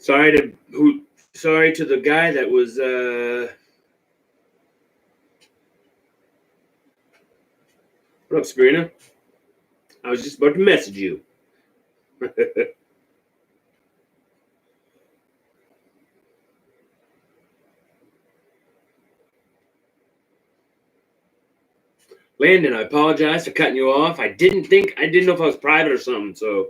Sorry to the guy that was what up, Sabrina? I was just about to message you. Landon, I apologize for cutting you off. I didn't know if I was private or something, so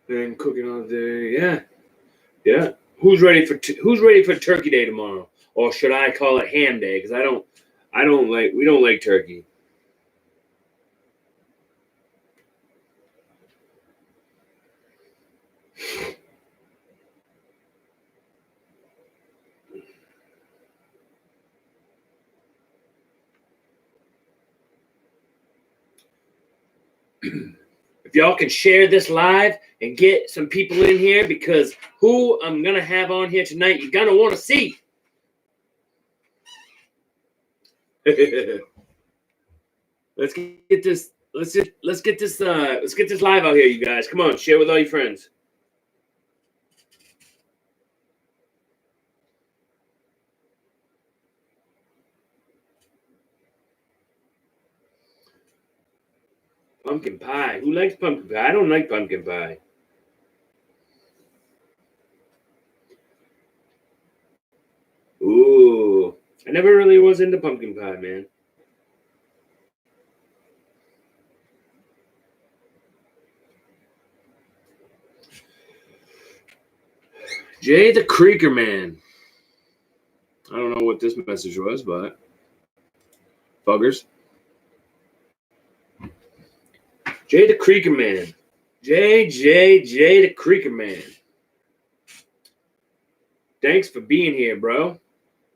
and cooking all day. Yeah. Who's ready for Turkey Day tomorrow? Or should I call it Ham Day? Because we don't like turkey. If y'all can share this live and get some people in here, because who I'm gonna have on here tonight, you're gonna want to see. Let's get this live out here, you guys. Come on, share with all your friends. Pumpkin pie. Who likes pumpkin pie? I don't like pumpkin pie. Ooh. I never really was into pumpkin pie, man. Jay the Creeker Man. I don't know what this message was, but buggers. Jay the Creeker Man. Jay the Creeker Man. Thanks for being here, bro.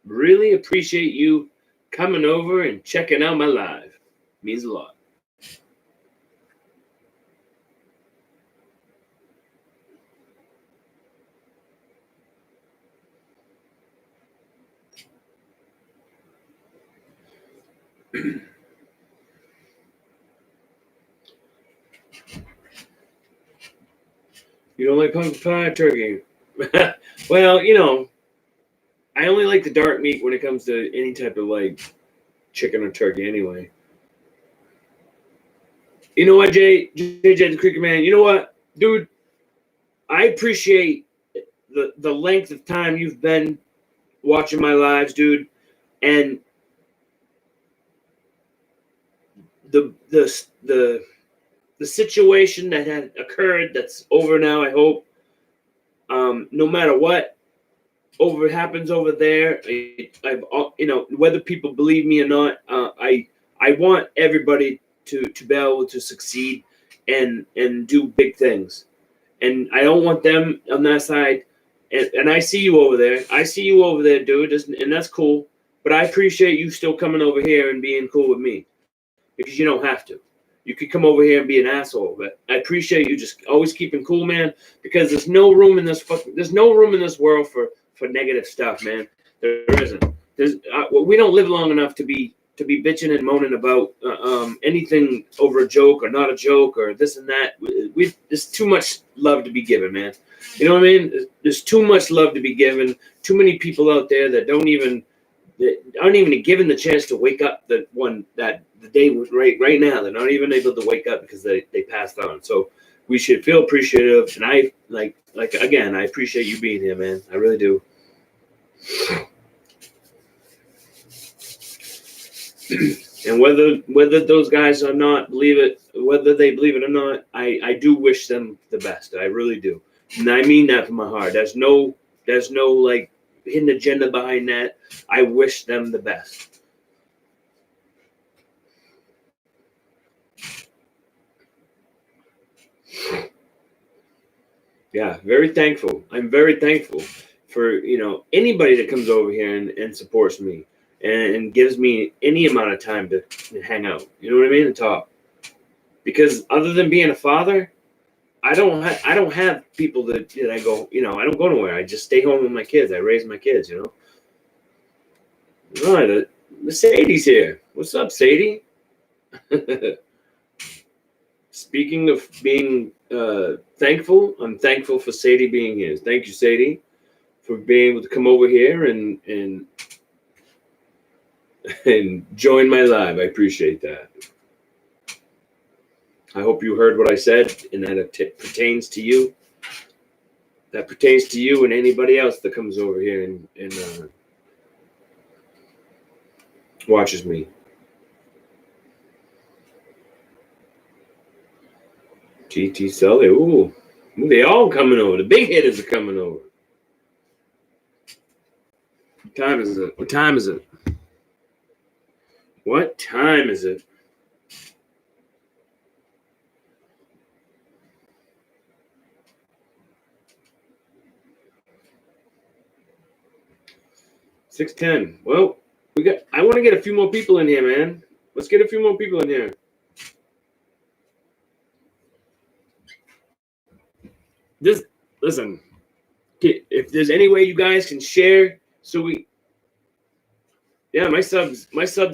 Really appreciate you coming over and checking out my live. Means a lot. You don't like pumpkin pie, turkey? Well, I only like the dark meat when it comes to any type of like chicken or turkey anyway. You know what, Jay the Creeker Man? You know what, dude? I appreciate the length of time you've been watching my lives, dude, and the situation that had occurred that's over now. I hope, no matter what happens over there, I've whether people believe me or not, I want everybody to be able to succeed and do big things, and I don't want them on that side. And I see you over there. Dude, and that's cool. But I appreciate you still coming over here and being cool with me, because you don't have to. You could come over here and be an asshole, but I appreciate you just always keeping cool, man. Because there's no room in this world for negative stuff, man. There isn't. We don't live long enough to be bitching and moaning about anything over a joke or not a joke or this and that. There's too much love to be given, man. You know what I mean? There's too much love to be given. Too many people out there that aren't even given the chance to wake up the day was right now. They're not even able to wake up because they passed on. So we should feel appreciative. And I again, I appreciate you being here, man. I really do. And whether those guys or not whether they believe it or not, I do wish them the best. I really do. And I mean that from my heart. There's no like hidden agenda behind that. I wish them the best. Yeah, very thankful. I'm very thankful for anybody that comes over here and supports me and gives me any amount of time to hang out. You know what I mean? And talk. Because other than being a father, I don't have people that I go. I don't go nowhere. I just stay home with my kids. I raise my kids. All right, Sadie's here. What's up, Sadie? Speaking of being thankful, I'm thankful for Sadie being here. Thank you, Sadie, for being able to come over here and join my live. I appreciate that. I hope you heard what I said and that it pertains to you. That pertains to you and anybody else that comes over here and watches me. GT Sully, ooh, they all coming over. The big hitters are coming over. What time is it? What time is it? What time is it? $6:10. Well, I want to get a few more people in here, man. Let's get a few more people in here. Listen. If there's any way you guys can share, my subs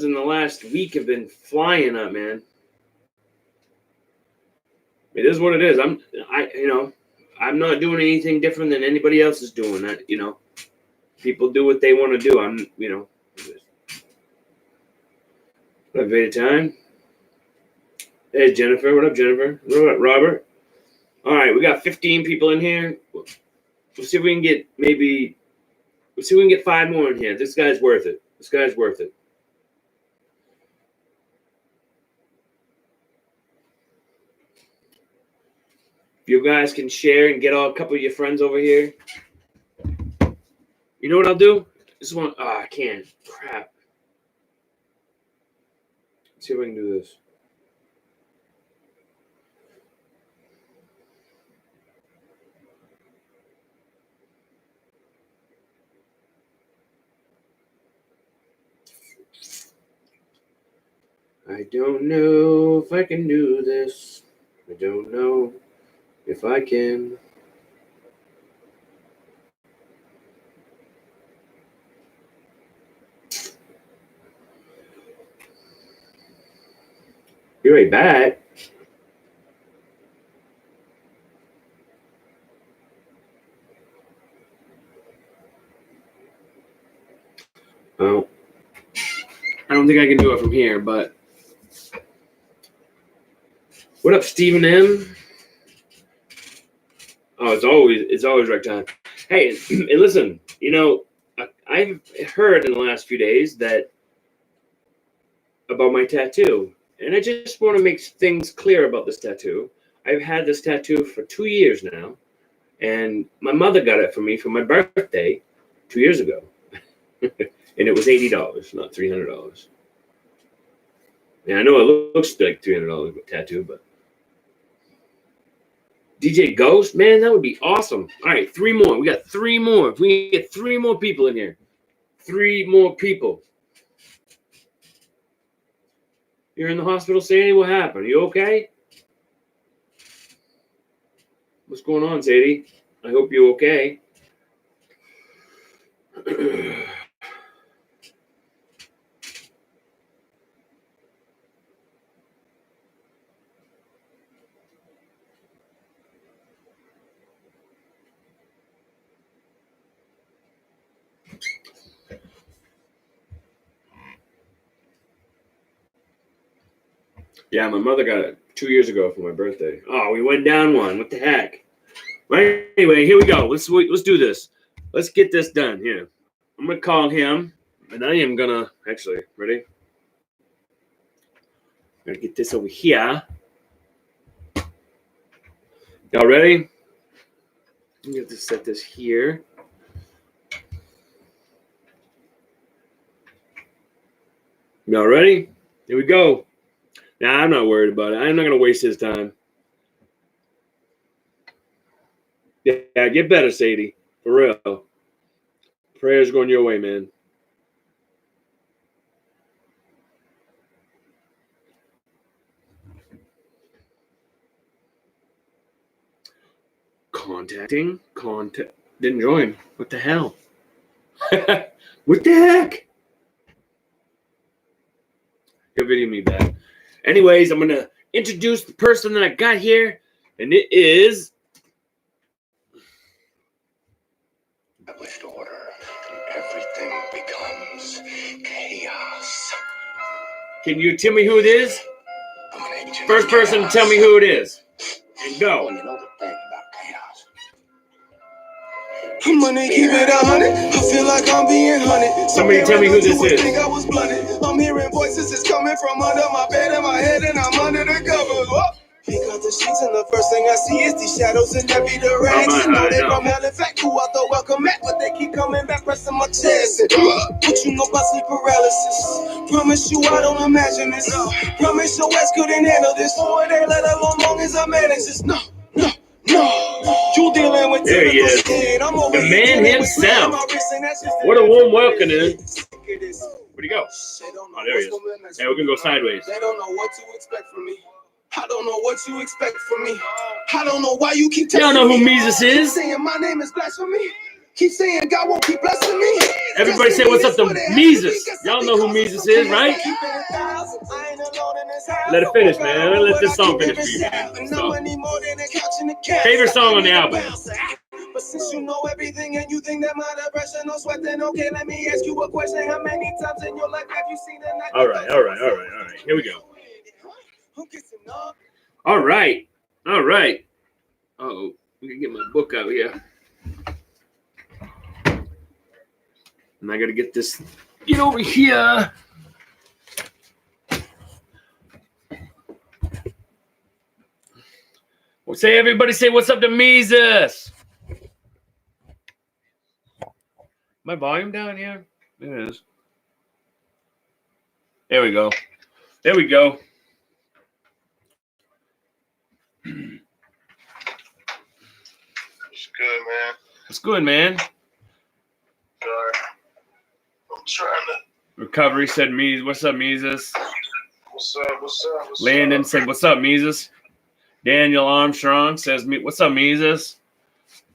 in the last week have been flying up, man. It is what it is. I'm not doing anything different than anybody else is doing. That people do what they want to do. What up, Veda Time? Hey, Jennifer. What up, Jennifer? What up, Robert? All right, we got 15 people in here. We'll see if we can get We'll see if we can get 5 more in here. This guy's worth it. This guy's worth it. If you guys can share and get a couple of your friends over here. You know what I'll do? This one. Oh, I can't. Crap. Let's see if I can do this. I don't know if I can do this. I don't know if I can. Be right back. Oh, I don't think I can do it from here, but what up, Stephen M? Oh, it's always right time. Hey, and listen, I've heard in the last few days that about my tattoo, and I just want to make things clear about this tattoo. I've had this tattoo for 2 years now, and my mother got it for me for my birthday 2 years ago, and it was $80, not $300. Yeah, I know it looks like $300 tattoo, but DJ Ghost, man, that would be awesome. All right, 3 more. We got 3 more. If we can get 3 more people in here, 3 more people. You're in the hospital, Sadie. What happened? Are you okay? What's going on, Sadie? I hope you're okay. Yeah, my mother got it 2 years ago for my birthday. Oh, we went down one. What the heck? Right. Anyway, here we go. Let's do this. Let's get this done here. I'm gonna call him, and I am gonna actually ready. I'm gonna get this over here. Y'all ready? I'm gonna have to set this here. Y'all ready? Here we go. Nah, I'm not worried about it. I'm not gonna waste his time. Yeah, get better, Sadie. For real. Prayers going your way, man. Contact. Didn't join. What the hell? What the heck? He'll video me back. Anyways, I'm gonna introduce the person that I got here, and it is. Established order, everything becomes chaos. Can you tell me who it is? First person, tell me who it is. And go. You know the thing about chaos. I'm gonna keep it 100. I feel like I'm being hunted. Somebody tell me who this is. Think I was blunted. I'm hearing voices is coming from under my bed and my head, and I'm under the covers. Whoa. Pick out the sheets, and the first thing I see is these shadows in every direction. Know they from hell, in fact, who I thought welcome at, but they keep coming back, pressing my chest. And, what you know about sleep paralysis? Promise you I don't imagine this. Promise your ass couldn't handle this. For a day, let alone long as I manage this. No. You dealing with there he is. The man himself. What a warm welcome is. Where'd he go? Oh, there he is. Hey, we're gonna go sideways. They don't know what to expect from me. I don't know what you expect from me. I don't know why you keep telling me. Y'all know who Mises Keep is. saying my name is blasphemy. Keep saying God won't keep blessing me. Everybody say what's up to Mises. Y'all know who Mises is, right? Let it finish, man. Let this song finish for you, man. So, favorite song on the album. But since you know everything and you think that my depression no sweat, then okay, let me ask you a question. How many times in your life have you seen a night? All right. Here we go. All right. Uh-oh. Let me get my book out here. And I got to get over here. Well, everybody say what's up to Mises. My volume down here? It is. There we go. It's good, man. Sorry. I'm trying to. Recovery said, what's up, Mises? What's up? Landon said, what's up, Mises? Daniel Armstrong says, what's up, Mises?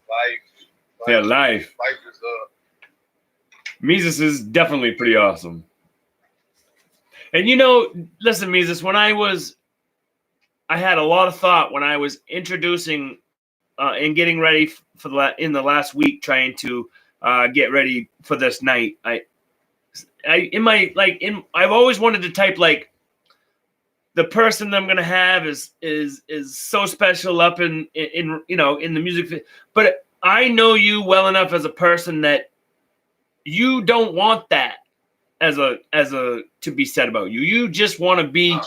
Life. Yeah, life. Life is up. Mises is definitely pretty awesome. And listen, Mises, I had a lot of thought when I was introducing and getting ready in the last week, trying to get ready for this night. I've always wanted to type like, the person that I'm gonna have is so special up in the music, but I know you well enough as a person that you don't want that as a to be said about you. You just want to be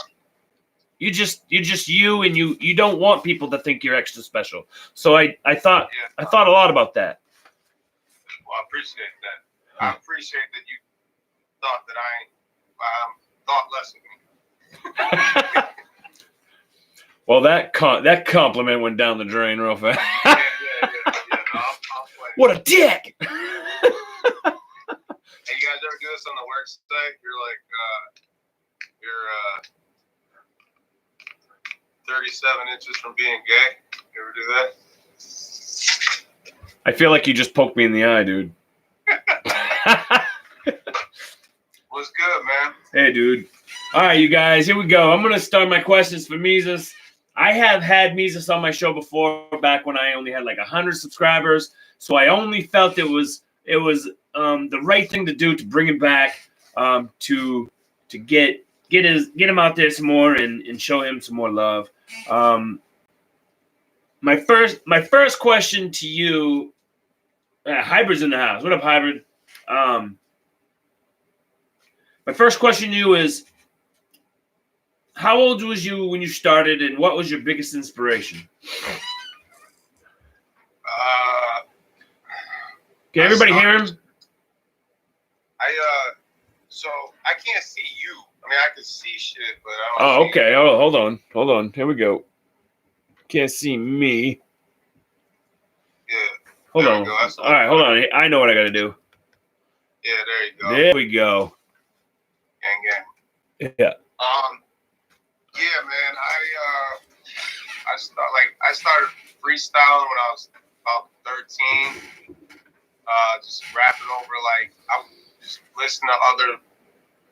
you just you, and you don't want people to think you're extra special. So I thought a lot about that. Well, I appreciate that. I appreciate that you thought that I thought less of me. Well, that compliment went down the drain real fast. Yeah. No, I'll play. What a dick! Hey, you guys ever do this on the work site? You're 37 inches from being gay. You ever do that? I feel like you just poked me in the eye, dude. What's good, man? Hey, dude. All right, you guys, here we go. I'm going to start my questions for Mises. I have had Mises on my show before, back when I only had like 100 subscribers. So I only felt it was the right thing to do to bring him back, to get him out there some more and show him some more love. My first question to you, Hybrid's in the house. What up, Hybrid? My first question to you is, how old was you when you started, and what was your biggest inspiration? Can everybody hear him? So I can't see you. I mean, I can see shit, but I don't. Oh, okay. Oh, hold on. Here we go. Can't see me. Yeah. Hold on. All right, hold on. I know what I got to do. Yeah, there you go. There we go. Gang. Yeah. Yeah, man. I started freestyling when I was about 13. Just rapping over, like, I just listened to other.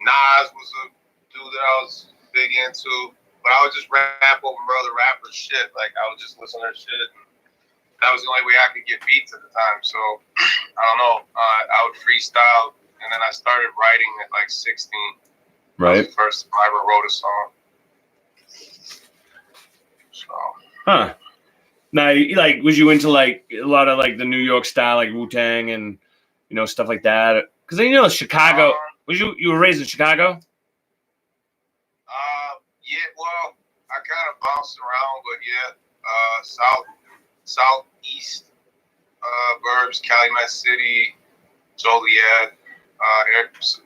Nas was a dude that I was big into, but I would just rap over other rappers' shit. Like I would just listen to their shit. That was the only way I could get beats at the time. So I don't know. I would freestyle, and then I started writing at like 16. Right. That was the first time I ever wrote a song. So. Huh. Now, like, was you into like a lot of like the New York style, like Wu-Tang and stuff like that? Because Chicago. Was you were raised in Chicago? Yeah. Well, I kind of bounced around, but yeah, southeast, burbs, Calumet City, Joliet,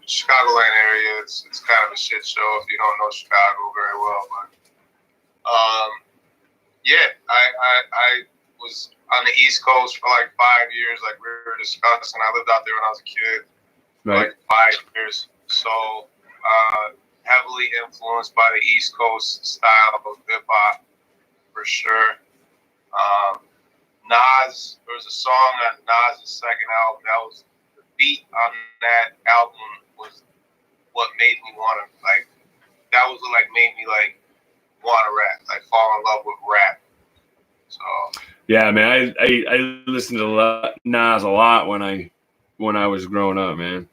Chicagoland area. It's kind of a shit show if you don't know Chicago very well, but. Yeah, I was on the East Coast for like 5 years, like we were discussing. I lived out there when I was a kid, Right. like 5 years. So heavily influenced by the East Coast style of hip hop, for sure. Nas, there was a song on Nas' second album. That was the beat on that album was what made me want to that was what made me want to rap, fall in love with rap. So yeah, man, I listened to Nas a lot when I was growing up, man.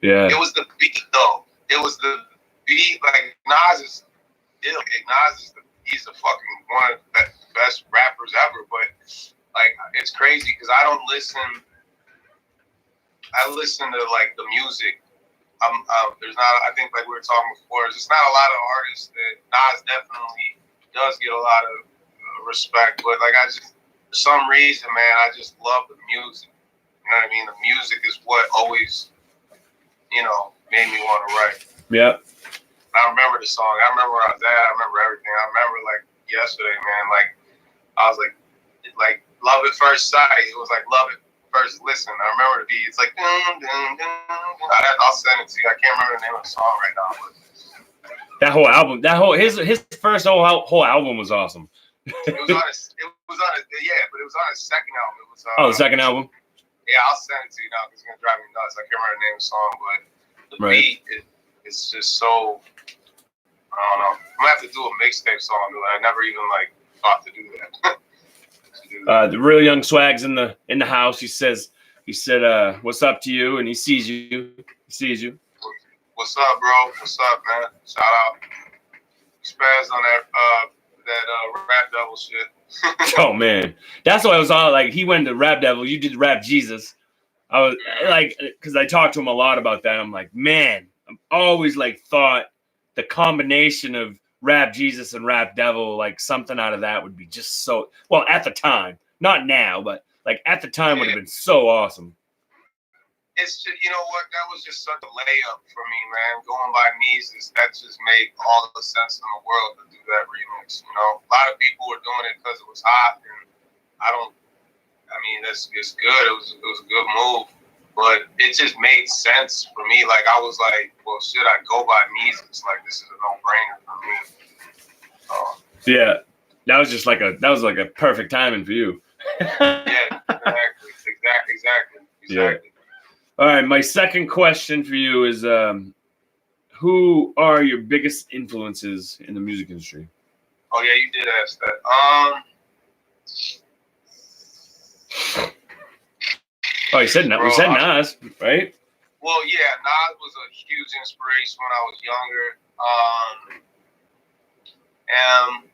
Yeah. It was the beat though. It was the beat. Nas is ill. He's the fucking one of the best rappers ever. But it's crazy because I don't listen. I listen to the music. There's not. I think we were talking before. There's not a lot of artists that Nas definitely does get a lot of respect, but I just for some reason, man, I just love the music. You know what I mean? The music is what always, made me want to write. Yep. I remember the song. I remember where I was at. I remember everything. I remember yesterday, man. I was love at first sight. It was love at first listen. I remember the beat. It's dun, dun, dun, dun. I'll send it to you. I can't remember the name of the song right now, but that whole album, his first whole album was awesome. It was on a second album. It was the second album. Yeah, I'll send it to you now because it's gonna drive me nuts. I can't remember the name of the song, but the beat is just so. I don't know. I'm gonna have to do a mixtape song. I never even thought to do that. The real young Swag's in the house. He said, "What's up to you?" And he sees you. What's up, bro? What's up, man? Shout out. Spaz on that Rap Devil shit. Oh man, that's why I was all he went to Rap Devil. You did Rap Jesus. I was because I talked to him a lot about that. I'm like, man, I'm always thought the combination of Rap Jesus and Rap Devil, something out of that would be just so well at the time, not now, but at the time would have been so awesome. It's just, you know what, that was just such a layup for me, man. Going by Mises, that just made all the sense in the world to do that remix. A lot of people were doing it because it was hot, and it's good. It was a good move, but it just made sense for me. I was well, shit, I go by Mises. This is a no-brainer for me. Yeah, that was just a perfect timing for you. Yeah, exactly. Yeah. All right, my second question for you is, who are your biggest influences in the music industry? Oh yeah, you did ask that. You said Nas, right? Well, yeah, Nas was a huge inspiration when I was younger. M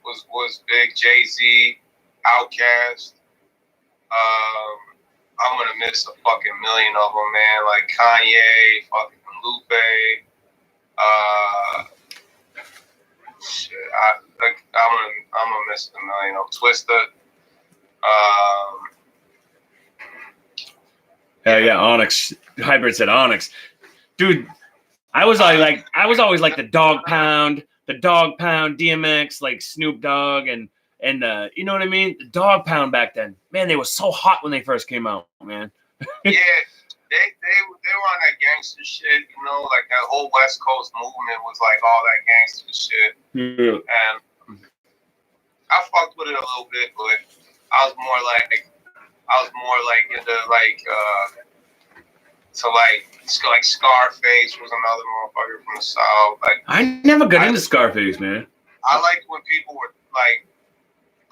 was big. Jay-Z, Outkast. I'm gonna miss a fucking million of them, man. Kanye, fucking Lupe. Shit, I'm gonna miss a million of Twista. Yeah, Onyx. Hybrid said Onyx, dude. I was always the Dog Pound, DMX, Snoop Dogg, and you know what I mean? The Dog Pound back then, man, they were so hot when they first came out, man. Yeah, they were on that gangster shit, that whole West Coast movement was all that gangster shit. Yeah. And I fucked with it a little bit, but I was more into to like Scarface was another motherfucker from the South. Like I never got into Scarface, man. I liked when people were like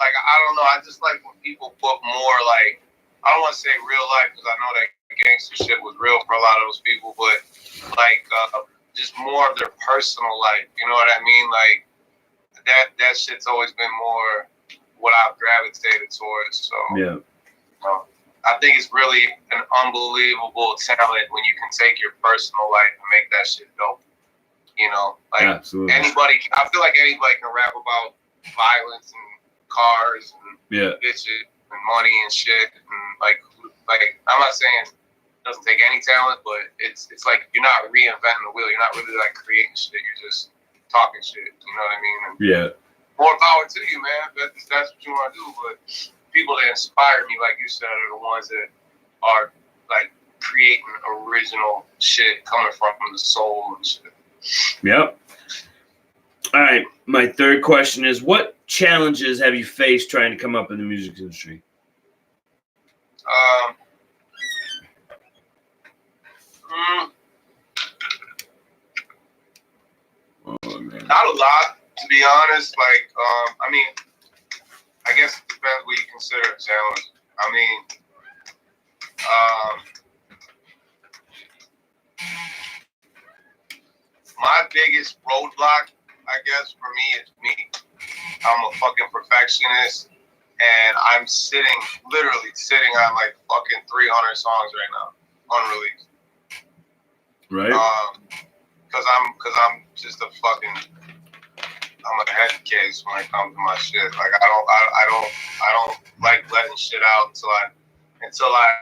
I don't know. I just like when people put more like, I don't want to say real life because I know that gangster shit was real for a lot of those people, but like just more of their personal life. You know what I mean? Like that shit's always been more what I've gravitated towards. So yeah. I think it's really an unbelievable talent when you can take your personal life and make that shit dope. You know, like absolutely. Anybody, I feel like anybody can rap about violence and cars and bitches and money and shit, and like I'm not saying it doesn't take any talent, but it's like you're not reinventing the wheel. You're not really like creating shit. You're just talking shit. You know what I mean? And more power to you, man. That's what you want to do. But people that inspire me, like you said, are the ones that are like creating original shit coming from the soul and shit. Yep. All right. My third question is, what challenges have you faced trying to come up in the music industry? Oh, man. Not a lot, to be honest. Like, I mean, I guess it depends what you consider a challenge. I mean, my biggest roadblock, I guess, for me is me. I'm a fucking perfectionist, and I'm literally sitting on like fucking 300 songs right now, unreleased. Right. Cause I'm just I'm a head case when it comes to my shit. Like I don't like letting shit out until I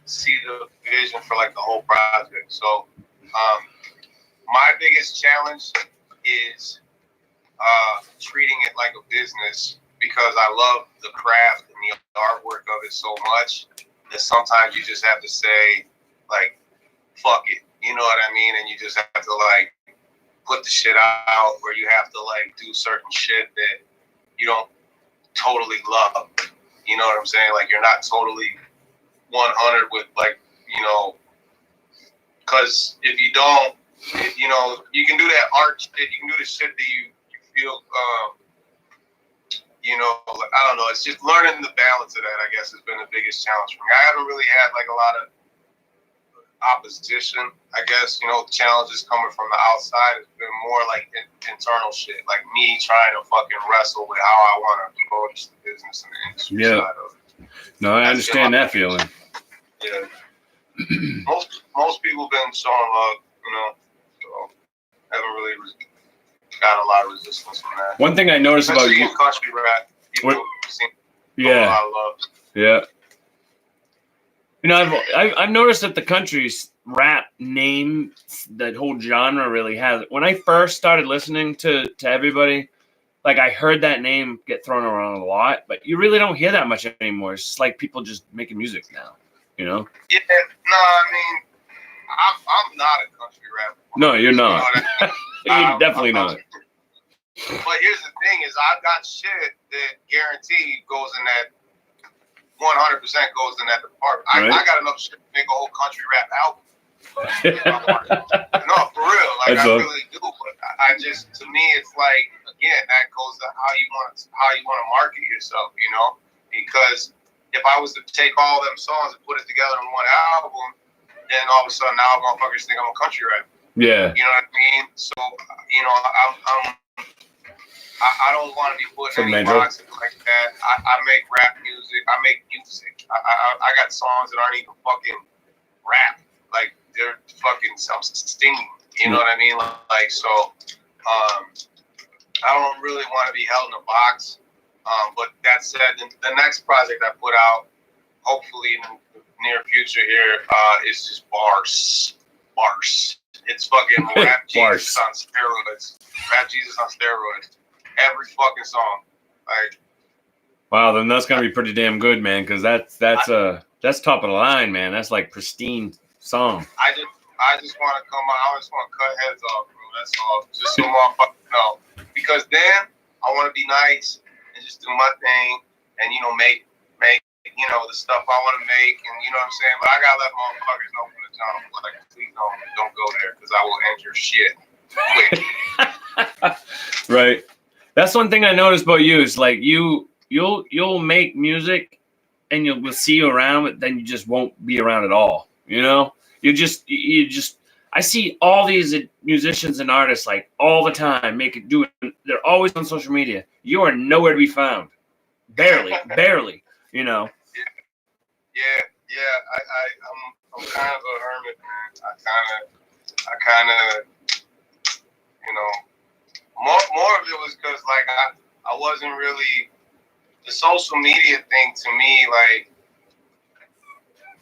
see the vision for like the whole project. So my biggest challenge is treating it like a business, because I love the craft and the artwork of it so much that sometimes you just have to say like, fuck it. You know what I mean? And you just have to like put the shit out, or you have to like do certain shit that you don't totally love. You know what I'm saying? Like you're not totally 100 with like, you know, because if you don't, you know, you can do that art shit, you can do the shit that you feel, you know, like, I don't know. It's just learning the balance of that, I guess, has been the biggest challenge for me. I haven't really had like a lot of opposition, I guess, you know, challenges coming from the outside. It's been more like internal shit, like me trying to fucking wrestle with how I want to approach the business and the industry side of it. No, I understand that feeling. Yeah. Most people been showing love, you know, so haven't really got a lot of resistance from that. One thing I noticed about you, country rap, people seem a lot of love. Yeah. You know, I've noticed that the country's rap name, that whole genre really has. When I first started listening to everybody, like I heard that name get thrown around a lot, but you really don't hear that much anymore. It's just like people just making music now, you know? Yeah, no, I mean, I'm not a country rapper. No, you're not. You're definitely not. But here's the thing: is I've got shit that guaranteed goes in that 100% goes in that department. I got enough shit to make a whole country rap album. No, for real. Like I really do. But I just, to me, it's like, again, that goes to how you want to market yourself. You know, because if I was to take all them songs and put it together in one album, then all of a sudden now motherfuckers think I'm a country rapper. Yeah. You know what I mean? So, you know, I don't want to be put in any boxes like that. I make rap music. I make music. I got songs that aren't even fucking rap. Like they're fucking self-sustaining. You know what I mean? Like so. I don't really want to be held in a box. But that said, the next project I put out, hopefully in the near future here, is just bars. It's fucking rap Jesus on steroids. Rap Jesus on steroids. Every fucking song. Like, wow, then that's gonna be pretty damn good, man. Because that's top of the line, man. That's like pristine song. I just want to come out. I just want to cut heads off, bro. That's all. Just so motherfuckers know. Because then I want to be nice and just do my thing, and you know make you know, the stuff I want to make, and you know what I'm saying. But I gotta let motherfuckers know from the jump, like, please don't go there because I will end your shit quick. Right. That's one thing I noticed about you is like you'll make music and we'll see you around, but then you just won't be around at all. You know, you just I see all these musicians and artists like all the time they're always on social media. You are nowhere to be found. Barely. You know. Yeah. I'm kind of a hermit, man. I kind of, you know, more of it was because like I wasn't really the social media thing to me. Like,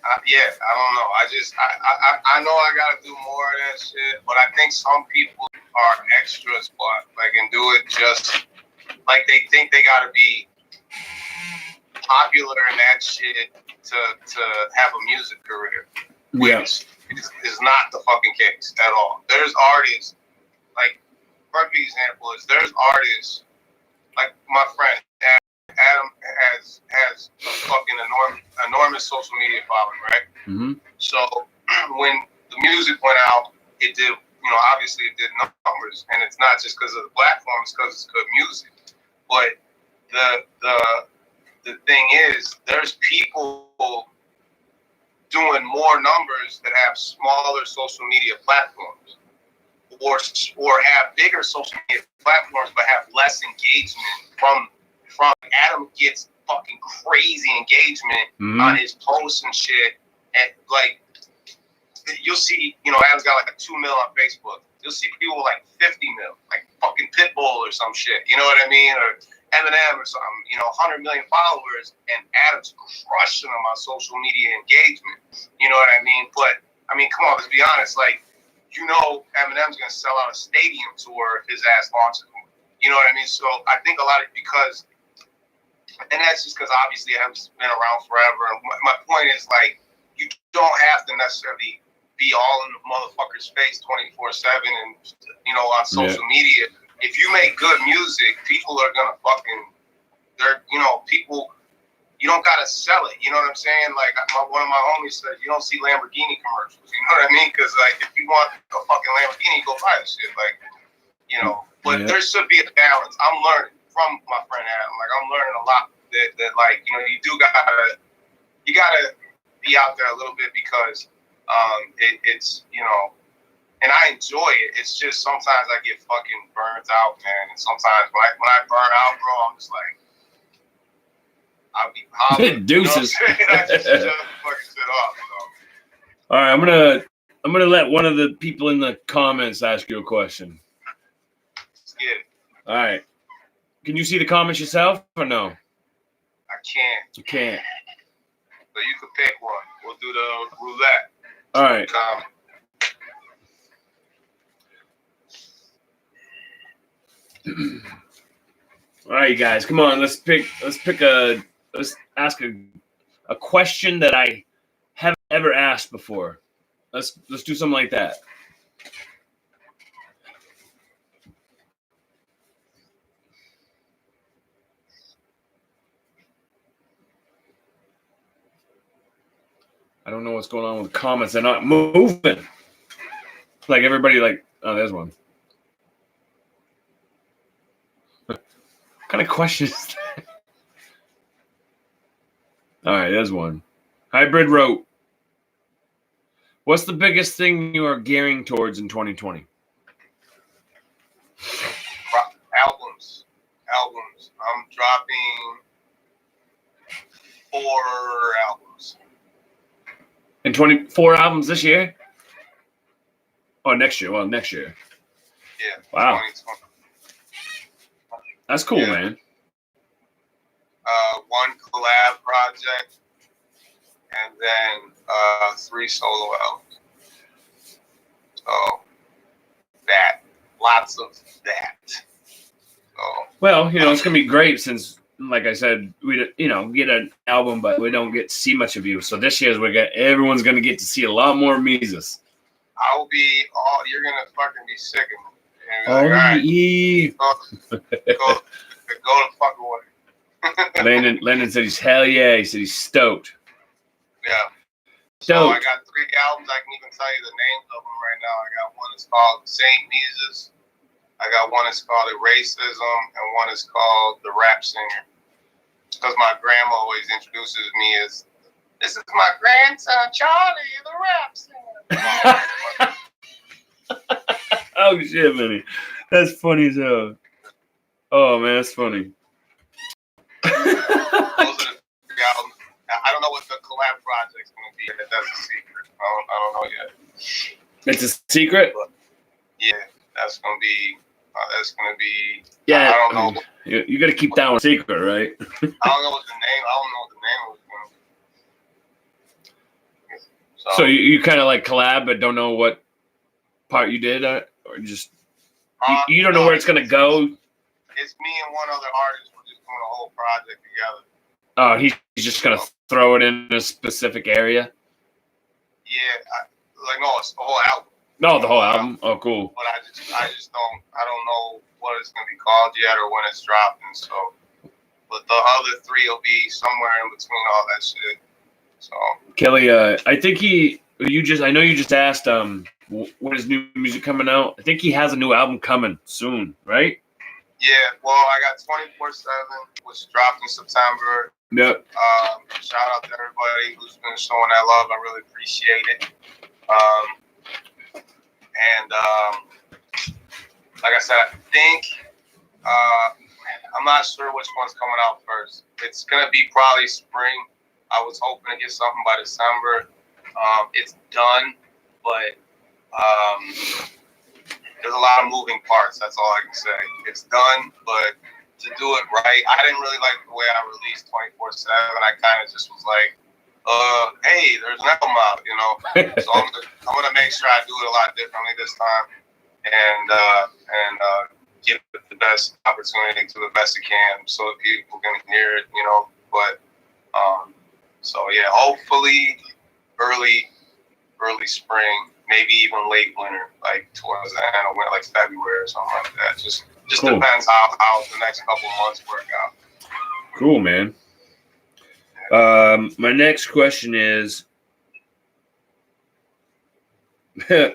I don't know. I know I gotta do more of that shit, but I think some people are extras, but like and do it just like they think they gotta be popular in that shit to have a music career. Which is not the fucking case at all. There's artists, like, perfect example is there's artists, like my friend Adam has a fucking enormous social media following, right? Mm-hmm. So when the music went out, it did, you know, obviously it did numbers, and it's not just because of the platform, it's because it's good music. But the thing is, there's people doing more numbers that have smaller social media platforms, or have bigger social media platforms but have less engagement from Adam gets fucking crazy engagement on his posts and shit, and like you'll see, you know, Adam's got like a 2 mil on Facebook. You'll see people with like 50 mil, like fucking Pitbull or some shit, you know what I mean, or Eminem or something, you know, 100 million followers, and Adam's crushing them on social media engagement. You know what I mean? But I mean, come on, let's be honest. Like, you know, Eminem's gonna sell out a stadium tour if his ass launches one. You know what I mean? So I think a lot of because, and that's just because obviously Adam's been around forever. And my point is like, you don't have to necessarily be all in the motherfucker's face 24/7 and you know on social media. If you make good music, people are gonna you know, people, you don't gotta sell it. You know what I'm saying? Like one of my homies said, you don't see Lamborghini commercials. You know what I mean? Because like if you want a fucking Lamborghini, go buy the shit. Like, you know. But there should be a balance. I'm learning from my friend Adam. Like I'm learning a lot that like, you know, you gotta be out there a little bit because it's, you know. And I enjoy it. It's just sometimes I get fucking burnt out, man. And sometimes when I burn out, bro, I'm just like, I'll be hollering. Deuces. You know what I'm saying? I just shut the fucking shit off. So. All right, I'm gonna let one of the people in the comments ask you a question. Let's get it. All right. Can you see the comments yourself or no? I can't. You can't. So you can pick one. We'll do the roulette. All right. Comment. All right, you guys, come on. Let's ask a question that I haven't ever asked before. Let's do something like that. I don't know what's going on with the comments. They're not moving. Like everybody, like, oh, there's one. What kind of question is that? All right, there's one. Hybrid wrote, what's the biggest thing you are gearing towards in 2020? Albums. I'm dropping 4 albums. In 24 albums this year? Oh, next year. Well, next year. Yeah. Wow. 2020. That's cool, man. 1 collab project, and then 3 solo albums. So lots of that. So, well, you know, it's gonna be great since, like I said, we get an album, but we don't get to see much of you. So this year's everyone's gonna get to see a lot more Mises. You're gonna fucking be sick of me. Oh, like, all right, go the fuck away. Landon said he's hell yeah. He said he's stoked. Yeah. So I got 3 albums. I can even tell you the names of them right now. I got one that's called Saint Mises. I got one that's called Racism, and one is called The Rap Singer. Because my grandma always introduces me as, this is my grandson, Charlie, the Rap Singer. Oh, shit, man. That's funny as hell. Oh, man, that's funny. Those are the 3 albums. I don't know what the collab project's going to be. That's a secret. I don't know yet. It's a secret? But yeah, that's going to be... Yeah, I don't know. You got to keep that one secret, right? I don't know what the name. I don't know what the name was going to be. So you kind of like collab, but don't know what part you did, or just you don't know where it's gonna go. It's me and one other artist. We're just doing a whole project together. Oh, he's just gonna throw it in a specific area. Yeah, no, it's the whole album. No, the whole album. Oh, cool. But I don't know what it's gonna be called yet or when it's dropping. So, but the other 3 will be somewhere in between all that shit. So Kelly, I think I know you just asked when is new music coming out. I think he has a new album coming soon, right? Yeah, well, I got 24/7, which dropped in September. Yep. Shout out to everybody who's been showing that love. I really appreciate it. Like I said, I think I'm not sure which one's coming out first. It's gonna be probably spring. I was hoping to get something by December. It's done, but there's a lot of moving parts. That's all I can say. It's done, but to do it right, I didn't really like the way I released 24/7. I kind of just was like, hey, there's an album out, you know. So I'm gonna make sure I do it a lot differently this time, and give it the best opportunity to the best it can, so that people can hear it, you know. But so yeah, hopefully early spring, maybe even late winter, like towards the end of winter, like February or something like that. Just cool. Depends how the next couple of months work out. Cool, man. My next question is,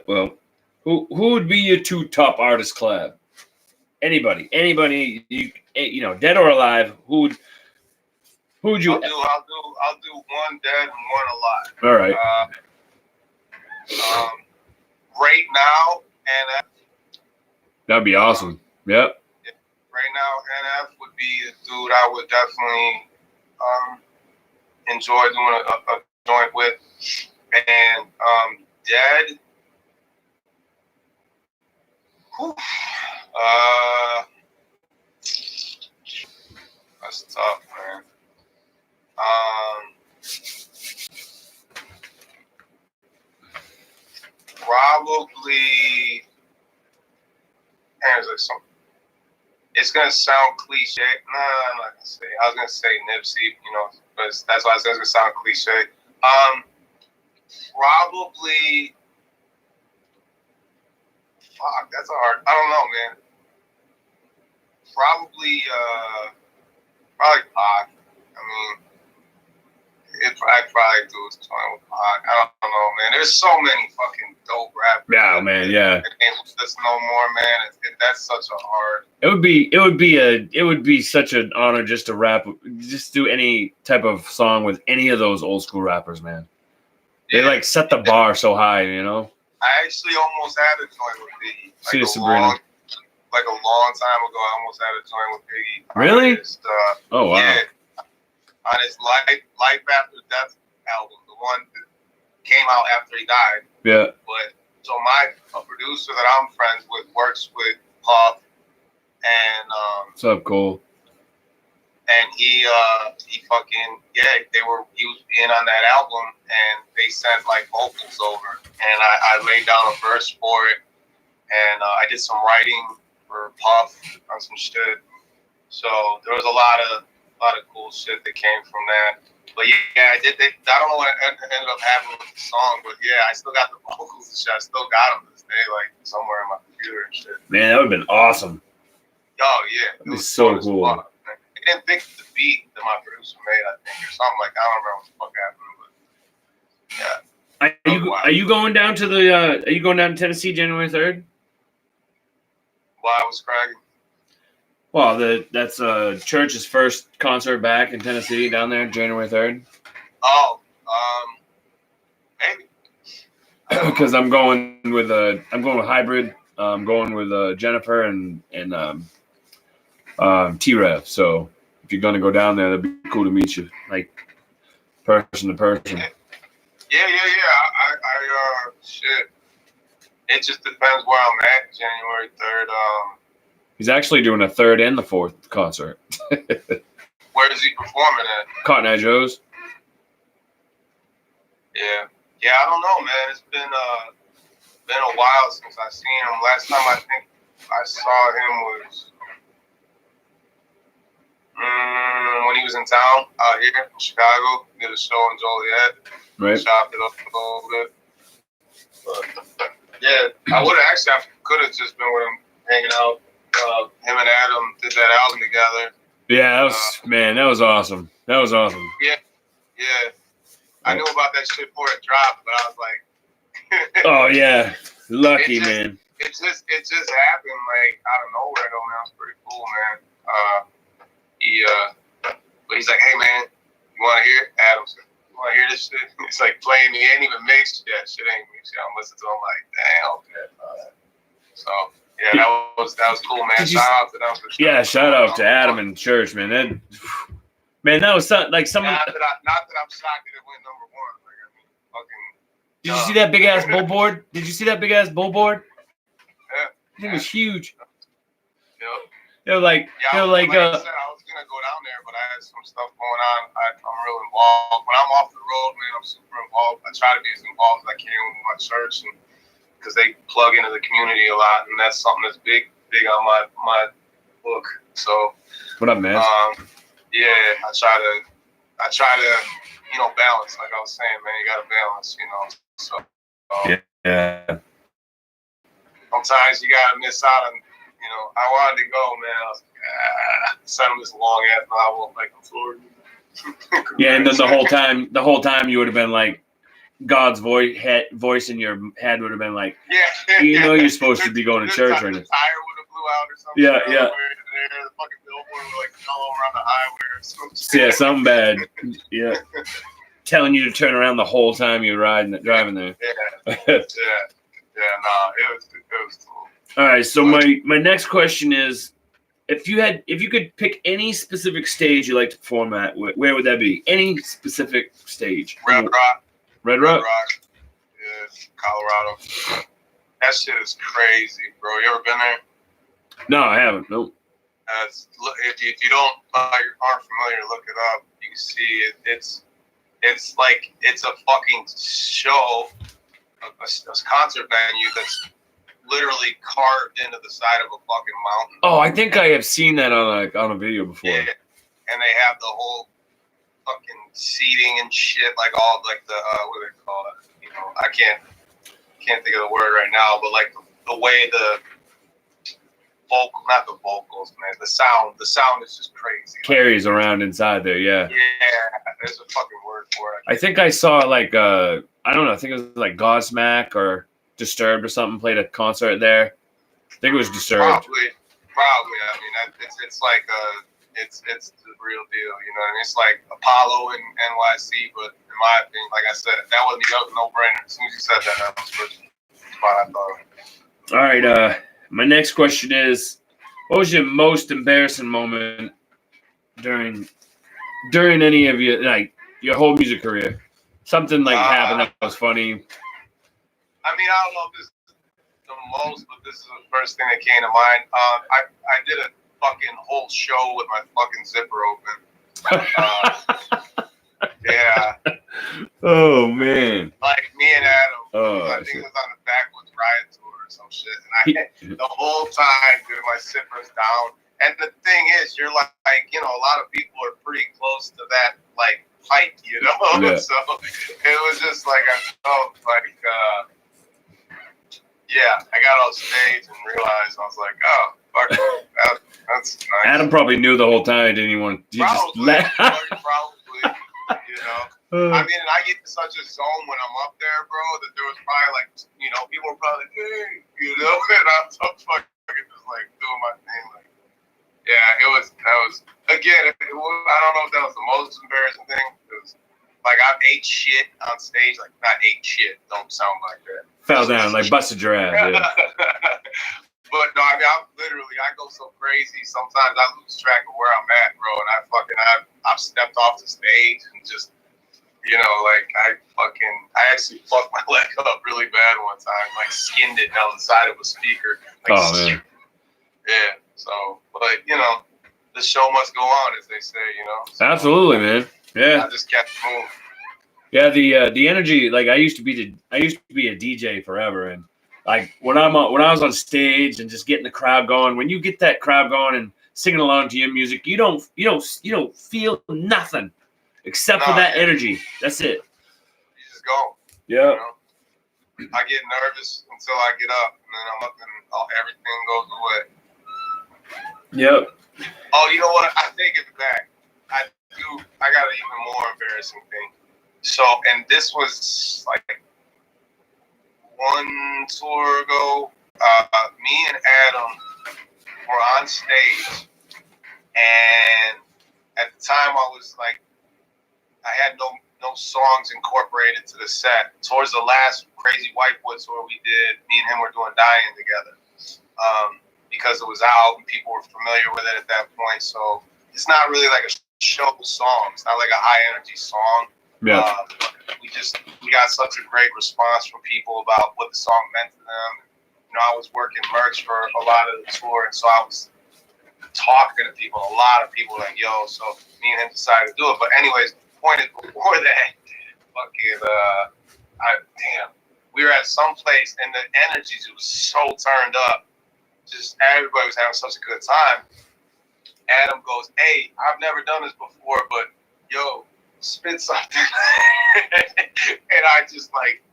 well, who would be your 2 top artist collab? Anybody, you know, dead or alive? Who would you? I'll do one dead and one alive. All right. Right now, NF. That'd be awesome. Yep. Right now, NF would be a dude I would definitely enjoy doing a joint with. And dead. Whew, that's tough, man. Probably. There's like some. It's gonna sound cliche. No, I'm not gonna say. I was gonna say Nipsey, you know, but that's why I said it's gonna sound cliche. Probably. Fuck, that's a hard. I don't know, man. Probably Pac. I mean, I'd probably do a joint with Pac. I don't know, man. There's so many fucking dope rappers. Yeah, man. Yeah. There's no more, man. That's such a hard. It would be such an honor just to rap, just do any type of song with any of those old school rappers, man. They like set the bar so high, you know. I actually almost had a joint with Biggie. Like a long time ago, I almost had a joint with Biggie. Really? Oh wow. Yeah. On his Life After Death album, the one that came out after he died. Yeah. But so a producer that I'm friends with works with Puff, and what's up, Cole? And he fucking he was in on that album, and they sent like vocals over, and I laid down a verse for it, and I did some writing for Puff on some shit. So there was a lot of cool shit that came from that. But yeah, I did. I don't know what ended up happening with the song, but yeah, I still got the vocals and shit. I still got them to this day, like somewhere in my computer and shit. Man, that would have been awesome. Oh yeah, it was so cool. didn't think the beat that my producer made, I think, or something like that. I don't remember what the fuck happened, but yeah. Are you going down to the are you going down to Tennessee January 3rd? Why was cracking? Well, that's Church's first concert back in Tennessee down there, January 3rd. Oh, maybe. Because I'm going with Hybrid. I'm going with Jennifer and T-Rev. So if you're gonna go down there, that'd be cool to meet you, like person to person. Yeah. I shit. It just depends where I'm at. January 3rd. He's actually doing a 3rd and the 4th concert. Where is he performing at? Cotton Eye Joe's. Yeah, I don't know, man. It's been a while since I seen him. Last time I think I saw him was when he was in town out here in Chicago. Did a show in Joliet. Right. Chopped it up a little bit. But yeah, I would have actually could have just been with him hanging out. Him and Adam did that album together. Yeah, that was awesome. That was awesome. Yeah. I knew about that shit before it dropped, but I was like, oh yeah, lucky man. It just happened like out of nowhere though, man. It was pretty cool, man. But he's like, hey man, you want to hear it? Adam said, you want to hear this shit? It's like playing me. He ain't even mixed yet. Shit ain't mixed yet. I'm listening to him like, damn. Okay. So yeah, that was cool, man. Shout out to them for sure. Yeah, shout out to Adam and Church, man. That was like someone. Not that I'm shocked that it went #1. Like, I mean, fucking. Did you see that big ass billboard? Yeah. It was huge. Yep. They were like, I said, I was gonna go down there, but I had some stuff going on. I'm real involved. When I'm off the road, man, I'm super involved. I try to be as involved as I can with my church, and because they plug into the community a lot, and that's something that's big on my book. So. What up, man? Yeah, I try to, balance. Like I was saying, man, you got to balance, So. Yeah. Sometimes you gotta miss out on. I wanted to go, man. I was like, send him this long ass novel like I'm Florida. Yeah, and then the whole time you would have been like, God's voice in your head would have been like, yeah, you're supposed to be going to church right now. The tire would have blew out or something. Yeah. The fucking billboard would like fell over on the highway or something. Yeah, something bad. Yeah. Telling you to turn around the whole time you're driving there. Yeah. It was cool. All right, so my next question is, if you could pick any specific stage you like to perform at, where would that be? Any specific stage? Red Rock. Yeah, Colorado. That shit is crazy, bro. You ever been there? No, I haven't. Nope. If you aren't familiar, look it up. You can see it. It's like it's a fucking show, a concert venue that's literally carved into the side of a fucking mountain. Oh, I think I have seen that on a video before. Yeah, and they have the whole fucking seating and shit, like all like the what do they call it? I can't think of the word right now, but like the way the not the vocals, man, the sound is just crazy. Carries around inside there, yeah. Yeah, there's a fucking word for it. I think I saw I don't know, I think it was like Godsmack or Disturbed or something played a concert there. I think it was Disturbed. Probably. I mean, it's like it's the real deal. You know what I mean? It's like Apollo in NYC, but in my opinion, like I said, that was a no-brainer. As soon as you said that was the spot I thought. All right. My next question is, what was your most embarrassing moment during any of your whole music career? Something happened that was funny. I mean, I don't know if this is the most, but this is the first thing that came to mind. I did a fucking whole show with my fucking zipper open. Yeah. Oh man. Like me and Adam. Oh, I think it was on the Backwoods Riot tour or some shit. And the whole time, dude, my zipper's down. And the thing is, you're like, a lot of people are pretty close to that height, Yeah. So it was just like I felt like. Yeah, I got off stage and realized I was like, oh, fuck, that That's nice. Adam probably knew the whole time. Didn't he want to just let? Probably, you know. I mean, and I get to such a zone when I'm up there, bro, that there was probably like, you know, people were probably like, hey, you know, and I'm so fucking just like doing my thing. Like, yeah, that was, again, I don't know if that was the most embarrassing thing. It was like, I ate shit on stage, like, not ate shit, don't sound like that. Fell down, like busted your ass. Yeah. But no, I mean, I go so crazy. Sometimes I lose track of where I'm at, bro, and I've stepped off the stage and just, you know, like I actually fucked my leg up really bad one time, like skinned it down the side of a speaker. Like, oh man. Yeah. So, but you know, the show must go on, as they say, you know. So, absolutely, man. Yeah. I just kept moving. Yeah, the energy. Like I used to be a DJ forever, and like when I was on stage and just getting the crowd going. When you get that crowd going and singing along to your music, you don't feel nothing except for that energy. That's it. You just go. Yeah. You know? I get nervous until I get up, and then I'm up and everything goes away. Yep. Oh, you know what? I take it back. I got an even more embarrassing thing. So, and this was like one tour ago. Me and Adam were on stage, and at the time I was like, I had no songs incorporated to the set. Towards the last Crazy Whitewood tour we did, me and him were doing Dying together, because it was out and people were familiar with it at that point. So it's not really like a show song. It's not like a high energy song. Yeah. We got such a great response from people about what the song meant to them. You know, I was working merch for a lot of the tour, and so I was talking to people. A lot of people were like, yo, so me and him decided to do it. But anyways, point is, before that, we were at some place, and the energies was so turned up. Just everybody was having such a good time. Adam goes, hey, I've never done this before, but yo, spit something. And I just like,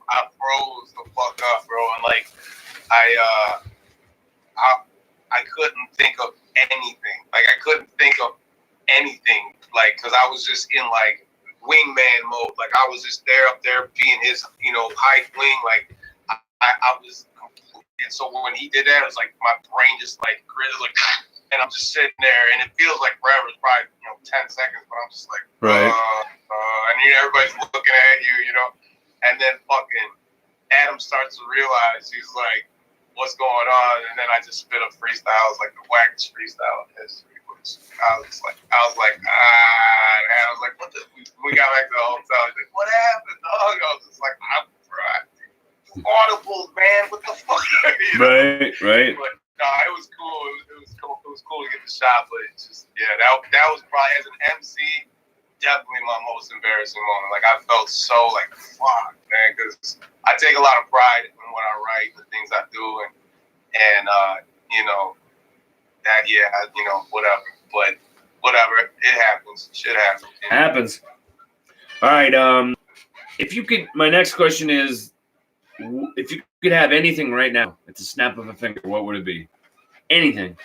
I froze the fuck up, bro. And like, I couldn't think of anything. Like, I couldn't think of anything. Like, cause I was just in like wingman mode. Like, I was just up there being his, you know, high wing. Like, I was completely, and so when he did that, it was like my brain just like gritted, like, and I'm just sitting there, and it feels like forever. It's probably 10 seconds, but I'm just like, right. And everybody's looking at you, you know. And then fucking Adam starts to realize, he's like, what's going on? And then I just spit a freestyle. It was like the wackest freestyle in history. I was like, and I was like, what the? We got back to the hotel. He's like, what happened, dog? I was just like, I'm fried. Audibles, man. What the fuck? You know? Right. But, no, it was cool. It was cool. It was cool to get the shot, but it's just, yeah, that was probably, as an MC, definitely my most embarrassing moment. Like, I felt so like, fuck, man, because I take a lot of pride in what I write, the things I do, and you know, that, yeah, you know, whatever. But whatever, it happens. Shit happens. You know? Happens. All right. If you could, my next question is, if you could have anything right now at the snap of a finger, what would it be? Anything.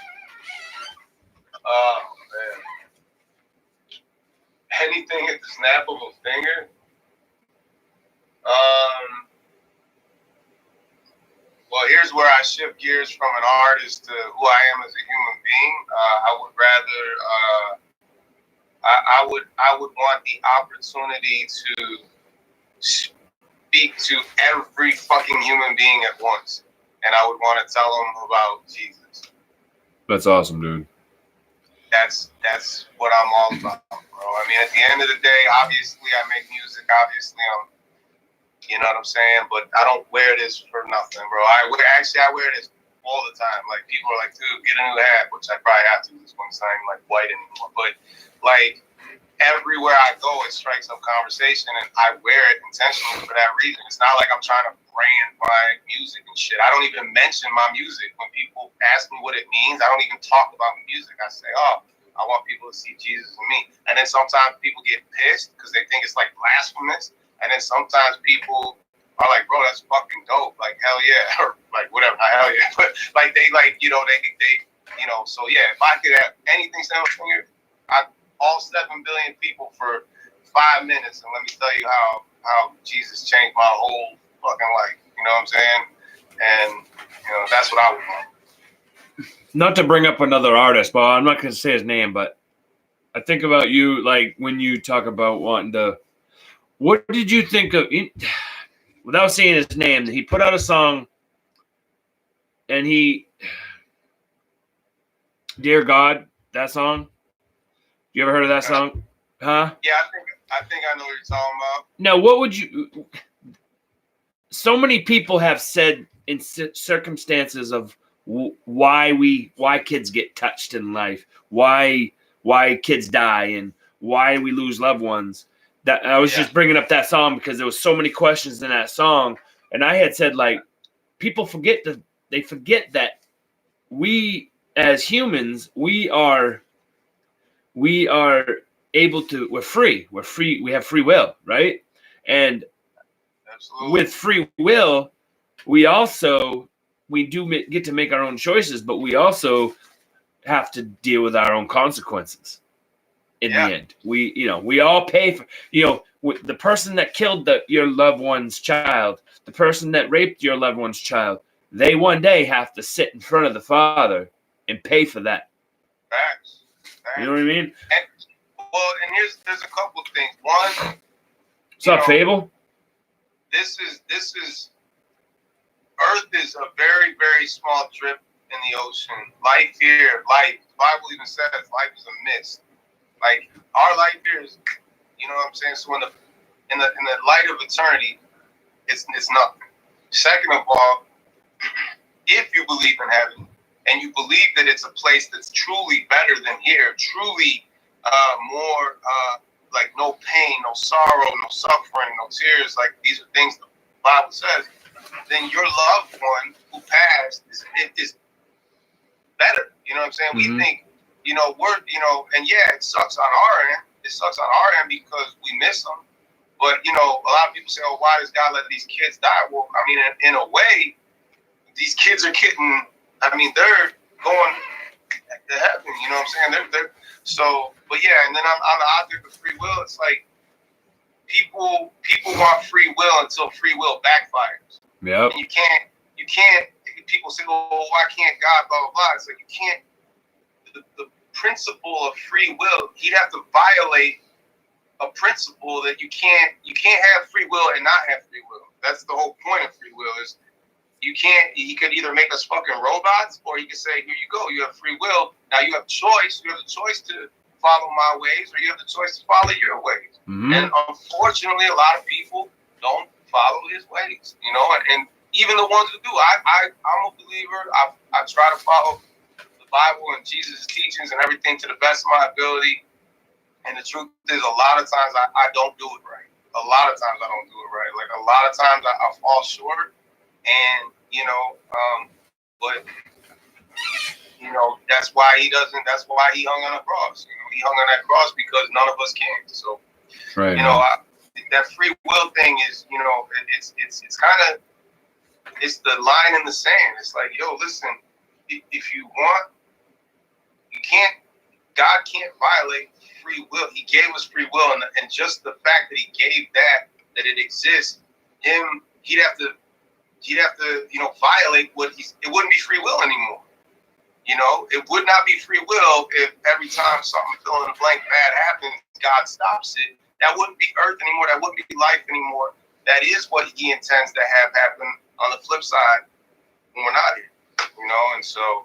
Oh, man. Anything at the snap of a finger? Well, here's where I shift gears from an artist to who I am as a human being. I would want the opportunity to speak to every fucking human being at once, and I would want to tell them about Jesus. That's awesome, dude. That's what I'm all about, bro. I mean, at the end of the day, obviously I make music. Obviously I'm, you know what I'm saying? But I don't wear this for nothing, bro. I wear this all the time. Like, people are like, dude, get a new hat, which I probably have to. This one's not even like white anymore. But like, everywhere I go, it strikes up conversation, and I wear it intentionally for that reason. It's not like I'm trying to brand my music and shit. I don't even mention my music. When people ask me what it means, I don't even talk about music. I say, oh, I want people to see Jesus in me. And then sometimes people get pissed because they think it's like blasphemous. And then sometimes people are like, bro, that's fucking dope. Like, hell yeah. Or like, whatever, not hell yeah. But like, they like, you know, they You know, so yeah, if I could have anything said on my finger, all 7 billion people for 5 minutes, and let me tell you how Jesus changed my whole fucking life. You know what I'm saying? And you know, that's what I would want. Not to bring up another artist, but I'm not going to say his name, but I think about you, like when you talk about wanting to. What did you think of? Without saying his name, he put out a song, and "Dear God," that song. You ever heard of that song? Huh? Yeah, I think I know what you're talking about. Now, what would you? So many people have said in circumstances of why kids get touched in life, why kids die, and why we lose loved ones. That I was just bringing up that song because there was so many questions in that song, and I had said like people forget that we as humans we are able to we're free we have free will, right? And Absolutely. with free will we do get to make our own choices, but we also have to deal with our own consequences in the end. We all pay for, the person that killed your loved one's child, the person that raped your loved one's child, they one day have to sit in front of the Father and pay for that. Facts. You know what I mean? And there's a couple of things. One, what's up, Fable? This is Earth is a very, very small drip in the ocean. Life here, the Bible even says life is a mist. Like our life here is, you know what I'm saying? So in the light of eternity, it's nothing. Second of all, if you believe in heaven and you believe that it's a place that's truly better than here, truly more like no pain, no sorrow, no suffering, no tears, like these are things the Bible says, then your loved one who passed is better. You know what I'm saying? Mm-hmm. We think, and yeah, it sucks on our end. It sucks on our end because we miss them. But, a lot of people say, oh, why does God let these kids die? Well, I mean, in a way, these kids are getting, they're going to heaven. You know what I'm saying? They're so, but yeah, and then on the object of free will, it's like people want free will until free will backfires. Yeah. And you can't, people say, oh, why can't God, blah, blah, blah. It's like, you can't, the principle of free will, he'd have to violate a principle that you can't have free will and not have free will. That's the whole point of free will is he could either make us fucking robots or he could say, here you go, you have free will. Now you have choice. You have the choice to follow my ways or you have the choice to follow your ways. Mm-hmm. And unfortunately, a lot of people don't follow his ways, and even the ones who do. I'm a believer. I try to follow the Bible and Jesus' teachings and everything to the best of my ability. And the truth is, a lot of times I don't do it right. A lot of times I don't do it right. Like a lot of times I fall short, and but that's why he doesn't. That's why he hung on a cross. He hung on that cross because none of us can. So, right. That free will thing is, it's kind of, it's the line in the sand. It's like, yo, listen, if you want, you can't. God can't violate free will. He gave us free will, and just the fact that he gave that it exists, he'd have to violate it wouldn't be free will anymore. It would not be free will if every time something fill in the blank bad happens, God stops it. That wouldn't be earth anymore. That wouldn't be life anymore. That is what he intends to have happen on the flip side when we're not here, and so.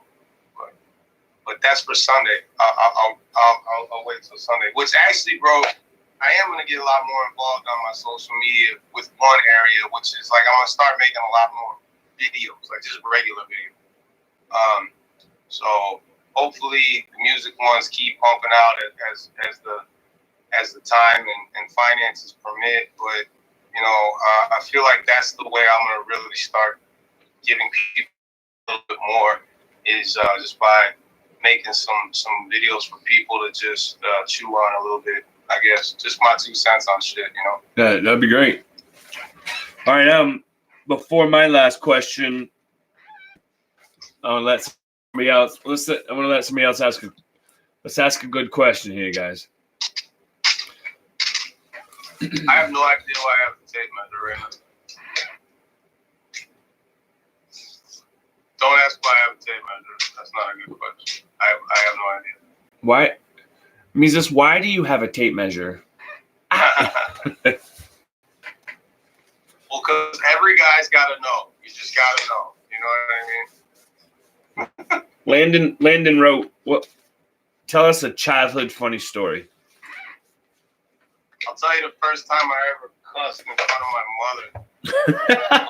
But that's for Sunday. I'll wait till Sunday. Which actually, bro, I am gonna get a lot more involved on my social media with one area, which is like I'm gonna start making a lot more videos, like just regular videos. So hopefully the music ones keep pumping out as the time and finances permit. But I feel like that's the way I'm gonna really start giving people a little bit more is just by making some videos for people to just chew on a little bit. I guess just my 2 cents on shit, Yeah, that'd be great. All right, before my last question, let's somebody else. I want to let somebody else ask. Let's ask a good question here, guys. I have no idea why I have a tape measure right now. Don't ask why I have a tape measure. That's not a good question. I have no idea. Why? Mises, why do you have a tape measure? Well, because every guy's got to know. You just got to know. You know what I mean? Landon wrote, "What? Tell us a childhood funny story." I'll tell you the first time I ever cussed in front of my mother.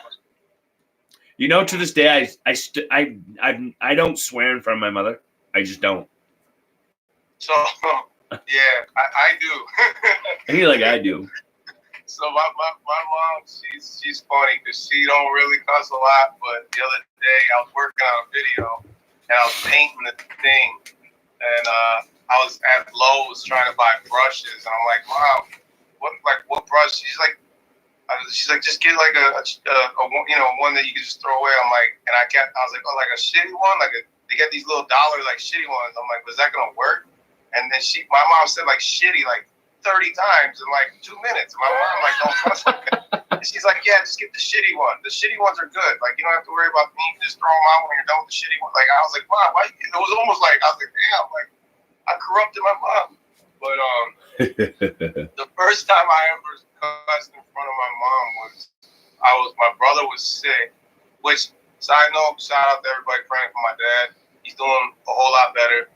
You know, to this day, I don't swear in front of my mother. I just don't. So, yeah, I do. I feel like I do. So my mom, she's funny because she don't really cuss a lot. But the other day I was working on a video and I was painting the thing, and I was at Lowe's trying to buy brushes, and I'm like, Mom, what brush? She's like, just get like a one that you can just throw away. I'm like, and I was like, oh, like a shitty one, they get these little dollar like shitty ones. I'm like, was that gonna work? And then my mom said like shitty like 30 times in like 2 minutes. And my mom like, don't touch it. And she's like, yeah, just get the shitty one. The shitty ones are good. Like, you don't have to worry about me. Just throw them out when you're done with the shitty one. Like, I was like, Mom, why? It was almost like, I was like, damn, like, I corrupted my mom. But the first time I ever cussed in front of my mom was, my brother was sick, which, side note, shout out to everybody praying for my dad. He's doing a whole lot better.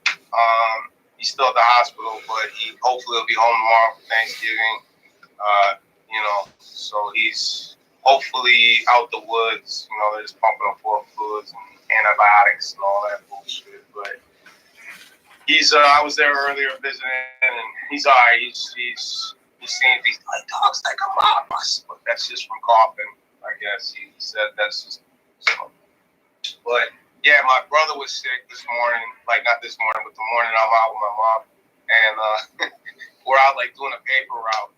He's still at the hospital, but hopefully he'll be home tomorrow for Thanksgiving. So he's hopefully out the woods. You know, they're just pumping him full of fluids and antibiotics and all that bullshit. But I was there earlier visiting, and he's all right. He's seeing these like dogs like a mob. But that's just from coughing, I guess. He said that's just so. But yeah, my brother was sick this morning. Like, not this morning, but the morning I'm out with my mom. And we're out, like, doing a paper route.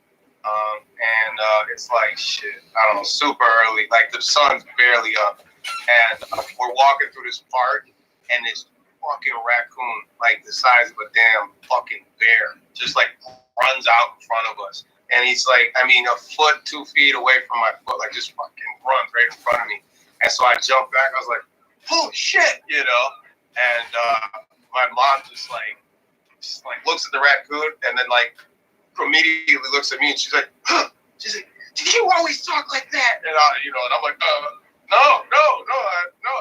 It's like, shit, I don't know, super early. Like, the sun's barely up. And we're walking through this park, and this fucking raccoon, like, the size of a damn fucking bear, just, like, runs out in front of us. And he's, like, I mean, a foot, 2 feet away from my foot, like, just fucking runs right in front of me. And so I jumped back. I was like, holy shit, you know, and my mom just like looks at the raccoon and then like immediately looks at me and she's like, she's like, did you always talk like that? And and I'm like, no.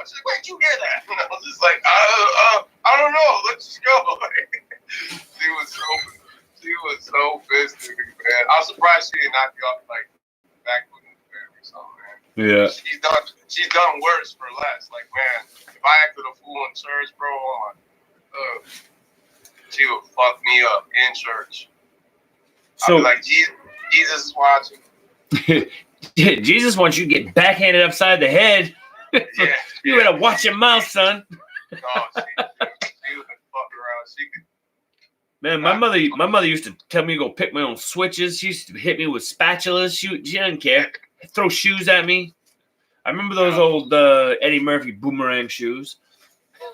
She's like, where'd you hear that? And I was just like, I don't know. Let's just go. She was so pissed at me, man. I was surprised she didn't knock you off like back with or something, man. Yeah. She's done worse for less. Like, man, if I acted a fool in church, bro, she would fuck me up in church. So, I'd be like, Jesus is watching. Jesus wants you to get backhanded upside the head. You better watch your mouth, son. No, she would fuck around. She could. Man, my mother used to tell me to go pick my own switches. She used to hit me with spatulas. She didn't care. Throw shoes at me. I remember those old Eddie Murphy boomerang shoes.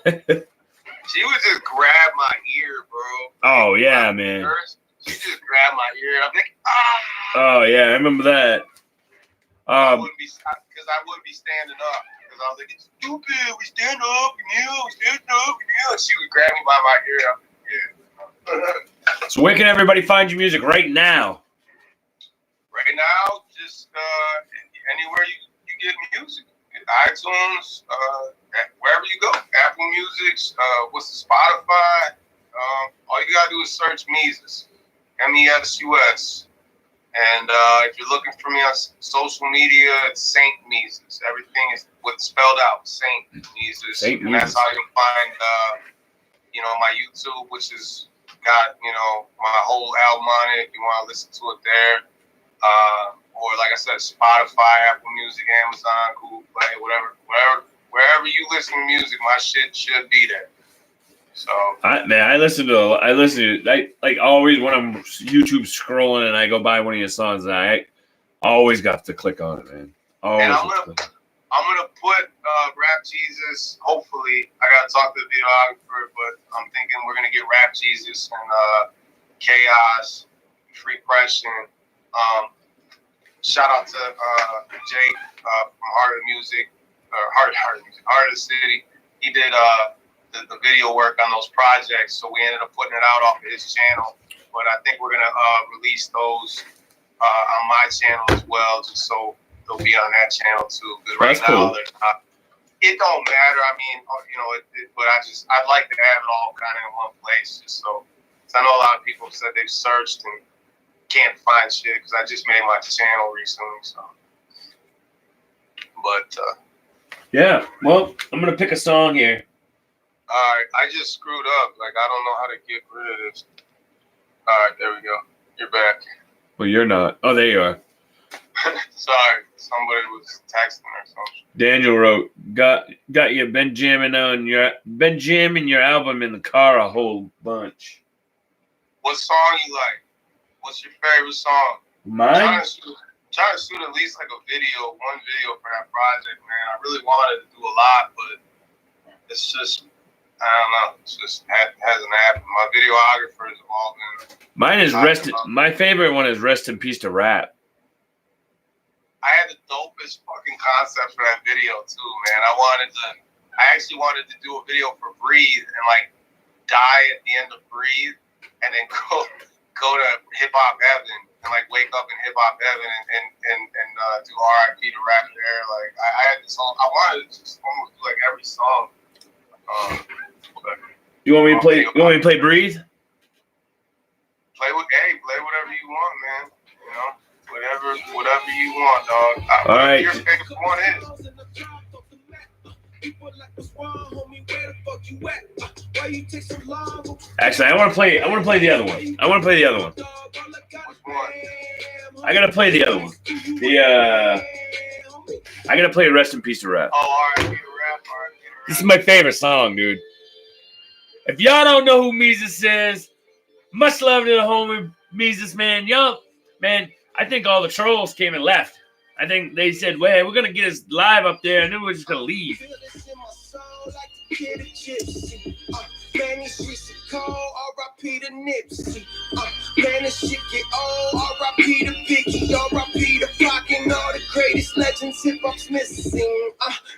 She would just grab my ear, bro. Oh, yeah, man. She just grabbed my ear. I'm like, Oh, yeah, I remember that. I wouldn't be standing up. Because I was like, it's stupid. We stand up and kneel. We stand up and kneel. And she would grab me by my ear. Yeah. So where can everybody find your music right now? Right now, just anywhere you get music. iTunes, wherever you go. Apple Music, what's the Spotify? All you gotta do is search Mesus, MESUS. And if you're looking for me on social media, it's Saint Mesus. Everything is spelled out, Saint Mesus. And that's how you'll find, my YouTube, which has got, my whole album on it. If you want to listen to it there. Or like I said, Spotify, Apple Music, Amazon, Google Play, wherever you listen to music, my shit should be there. So I listen to like always when I'm YouTube scrolling and I go by one of your songs, I always got to click on it, man. Always. And I'm gonna put Rap Jesus. Hopefully, I gotta talk to the videographer, but I'm thinking we're gonna get Rap Jesus and Chaos, Free Pression. Shout out to Jake from Heart of Music, Heart of the City. He did the video work on those projects, so we ended up putting it out off of his channel. But I think we're gonna release those on my channel as well, just so they'll be on that channel too. Because right now, cool. It don't matter. I mean, but I'd like to have it all kind of in one place, just so. Cause I know a lot of people said they've searched and can't find shit because I just made my channel recently. So, but yeah. Well, I'm gonna pick a song here. All right, I just screwed up. Like I don't know how to get rid of this. All right, there we go. You're back. Well, you're not. Oh, there you are. Sorry, somebody was texting or something. Daniel wrote, "Got you been jamming your album in the car a whole bunch." What song you like? What's your favorite song? Mine? I'm trying to shoot at least like one video for that project, man. I really wanted to do a lot, but it's just, I don't know. It's just hasn't happened. My videographers have all been. Mine is my favorite one is Rest in Peace to Rap. I had the dopest fucking concept for that video too, man. I actually wanted to do a video for Breathe and like die at the end of Breathe and then go to Hip Hop Heaven and like wake up in Hip Hop Heaven and do R.I.P. to Rap there. Like I had this song. I wanted to just almost do like every song. You want me to play? You want me to play Breathe? Play whatever you want, man. You know. Whatever you want, dog. All right. Your favorite one is. Actually, I want to play the other one. I gotta play the other one. I gotta play Rest in Peace to Rap. Oh, R.I.P. to Rap. This is my favorite song, dude. If y'all don't know who Meezus is, much love to the homie Meezus, man. Man, I think all the trolls came and left. I think they said, well, we're going to get us live up there, and then we're just going to leave. Man, these streets are cold, R.I.P. to Nipsey. Man, this shit get old, R.I.P. to Biggie, R.I.P. to Pac, and all the greatest legends hip-hop's missing.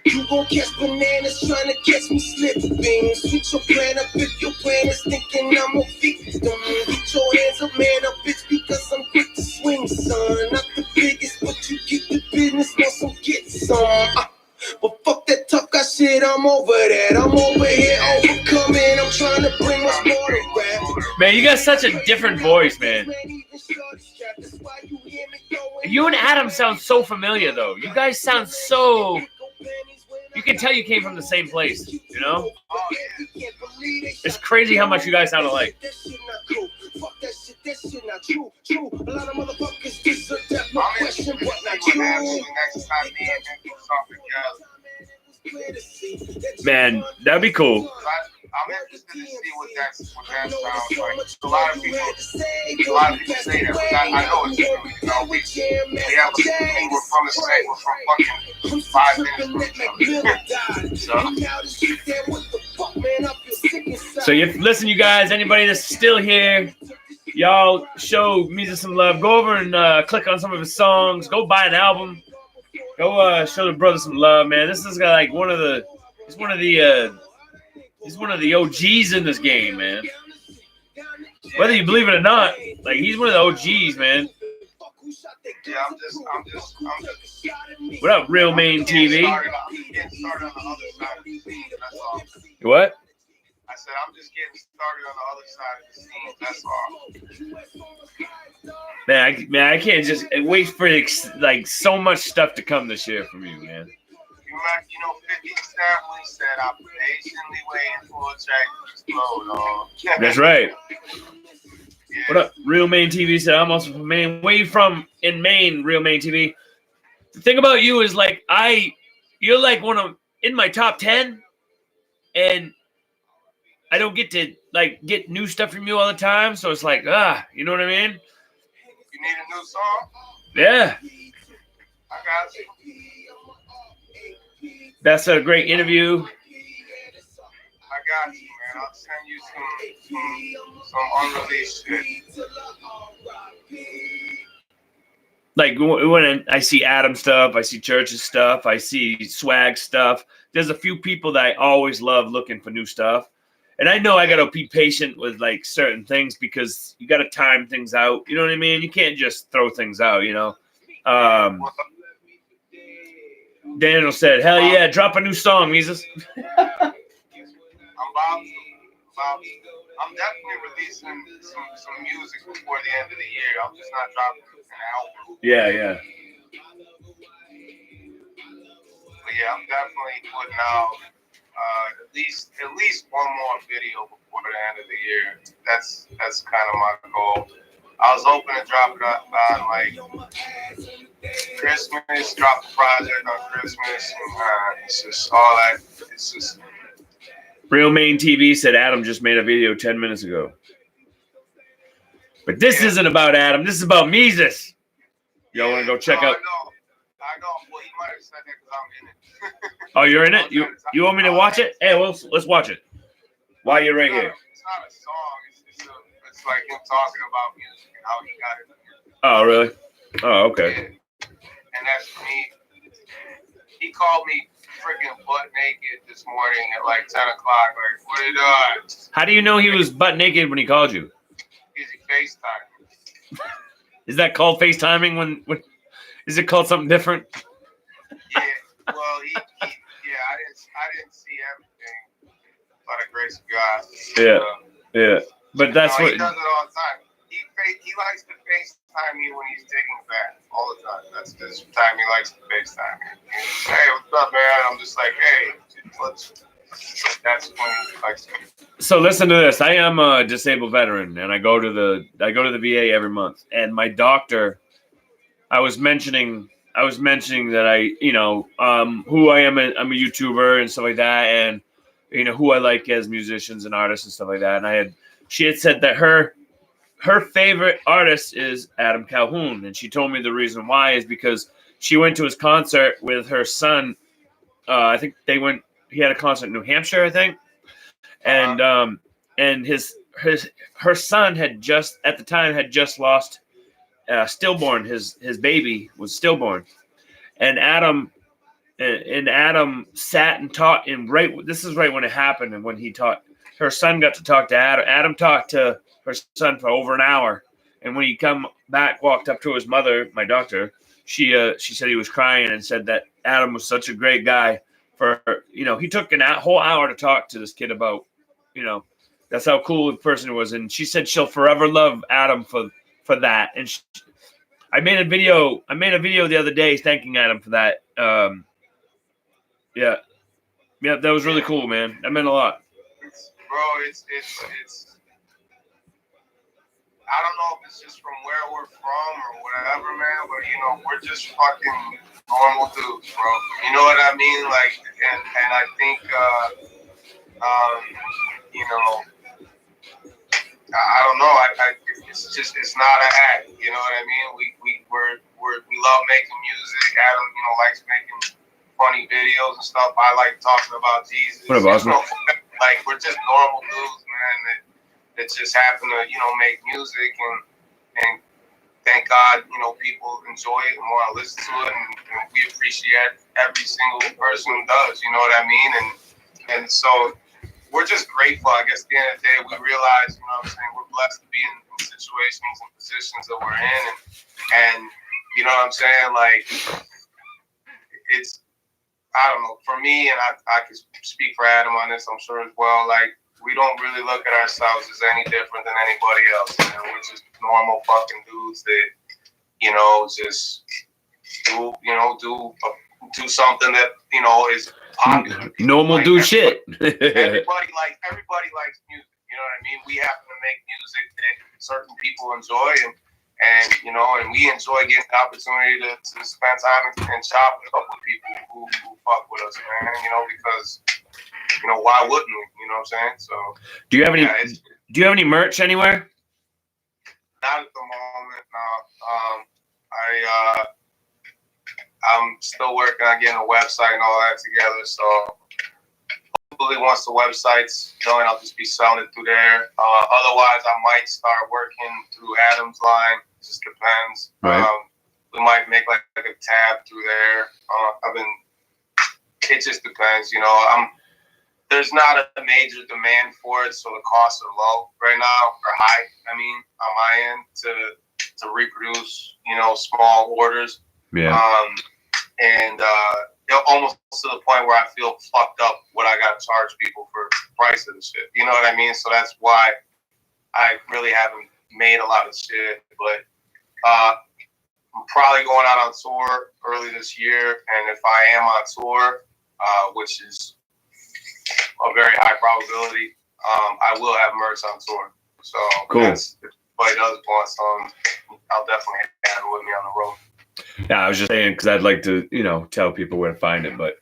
You gon' catch bananas trying to catch me slipping. Switch your plan up if your plan is thinking I'm a victim. Get your hands up, man, up, bitch, because I'm quick to swing, son. Not the biggest, but you get the business, want some get some. But fuck that tough guy shit, I'm over that. I'm over here overcoming. I'm trying to bring us more to rap. Man, you got such a different voice, man. You and Adam sound so familiar, though. You guys sound so... You can tell you came from the same place, you know? It's crazy how much you guys sound alike. Fuck that shit, that shit not true. A lot of motherfuckers deserve that, no question, but not true. Man, that'd be cool. I'm interested to see what that sounds like. A lot of people say that, but I know it's true. You know, we have a thing. We're from the state. We're from fucking 5 minutes from each other. So listen, you guys, anybody that's still here, y'all show Meezus some love. Go over and click on some of his songs. Go buy an album. Go show the brother some love, man. This is like one of the OGs in this game, man. Whether you believe it or not, like he's one of the OGs, man. Yeah, I'm just. What up, Real Maine TV? What? I said I'm just getting started on the other side of the scene. That's all. Man, I can't just wait for like so much stuff to come this year from you, man. You know, 50 definitely said I'm patiently waiting for a track to explode. That's right. Yeah. What up, Real Maine TV said I'm also from Maine. Where you from in Maine, Real Maine TV? The thing about you is like you're like in my top 10, and I don't get to like get new stuff from you all the time, so it's like you know what I mean? You need a new song? Yeah. I got you. That's a great interview. I got you, man. I'll send you some unreleased shit. Like when I see Adam stuff, I see Church's stuff, I see Swag stuff. There's a few people that I always love looking for new stuff. And I know I got to be patient with like certain things because you got to time things out. You know what I mean? You can't just throw things out, you know? Daniel said, hell yeah, drop a new song, Mises. I'm about to. I'm definitely releasing some music before the end of the year. I'm just not dropping an album. Yeah. But yeah, I'm definitely putting out at least one more video before the end of the year. That's kind of my goal. I was hoping to drop it on like Christmas, drop the project on Christmas, and it's just all that. It's just. Real Main TV said Adam just made a video 10 minutes ago. But this isn't about Adam. This is about Mises. Y'all want to go check out? I know. Well, he might have said that because I'm in it. Oh, you're in it? You want me to watch it? Hey, well, let's watch it. While you're right here. It's not a song. It's like him talking about music and how he got it. Oh, really? Oh, okay. Yeah. And that's me. He called me freaking butt naked this morning at like 10 o'clock. Like, what are you doing? How do you know he was butt naked when he called you? Is he FaceTime? Is that called FaceTiming? When is it called something different? Yeah. Well, I didn't see everything by the grace of God. Yeah. But that's what he does it all the time. He likes to FaceTime me when he's taking a bath all the time. That's the time he likes to FaceTime me. Hey, what's up, man? I'm just like, hey, that's when he likes to. So listen to this. I am a disabled veteran, and I go to the VA every month. And my doctor, I was mentioning that I, who I am. I'm a YouTuber and stuff like that, and who I like as musicians and artists and stuff like that. And she had said that her favorite artist is Adam Calhoun, and she told me the reason why is because she went to his concert with her son. I think he had a concert in New Hampshire, I think, and her son had just lost stillborn. His baby was stillborn, and Adam sat and taught him this is right when it happened, and when he taught her son got to talk to Adam. Adam talked to her son for over an hour, and when he come back, walked up to his mother, my doctor, she said he was crying and said that Adam was such a great guy. He took a whole hour to talk to this kid about, that's how cool the person was, and she said she'll forever love Adam for that. And I made a video the other day thanking Adam for that. Yeah, that was really cool, man. That meant a lot. It's I don't know if it's just from where we're from or whatever, man, but we're just fucking normal dudes, bro. You know what I mean? Like, and I think, I don't know. It's not an act. You know what I mean? We love making music. Adam, likes making funny videos and stuff. I like talking about Jesus. What about Boston? Like, we're just normal dudes, man. That just happen to, make music and thank God, people enjoy it and want to listen to it, and we appreciate every single person who does, you know what I mean? And so we're just grateful. I guess at the end of the day, we realize, we're blessed to be in situations and positions that we're in, and you know what I'm saying? Like, it's, I don't know, for me, and I can speak for Adam on this, I'm sure as well, like, we don't really look at ourselves as any different than anybody else. We're just normal fucking dudes that, just do something that, is popular. Normal dude shit. Everybody likes music. You know what I mean? We happen to make music that certain people enjoy, and we enjoy getting the opportunity to spend time and chop it up with people who fuck with us, man. Because why wouldn't we? You know what I'm saying? So, do you have any merch anywhere? Not at the moment. No. I'm still working on getting a website and all that together. So hopefully once the website's done, I'll just be selling it through there. Otherwise, I might start working through Adam's line. It just depends. Right. We might make like a tab through there. It just depends, you know. There's not a major demand for it, so the costs are low right now, or high. I mean, on my end to reproduce, you know, small orders. Yeah. And almost to the point where I feel fucked up what I gotta charge people for the price of the shit. You know what I mean? So that's why I really haven't made a lot of shit. But I'm probably going out on tour early this year, and if I am on tour, which is a very high probability, I will have merch on tour. So cool. If anybody does want some, I'll definitely have it with me on the road. Yeah, I was just saying because I'd like to, you know, tell people where to find it. But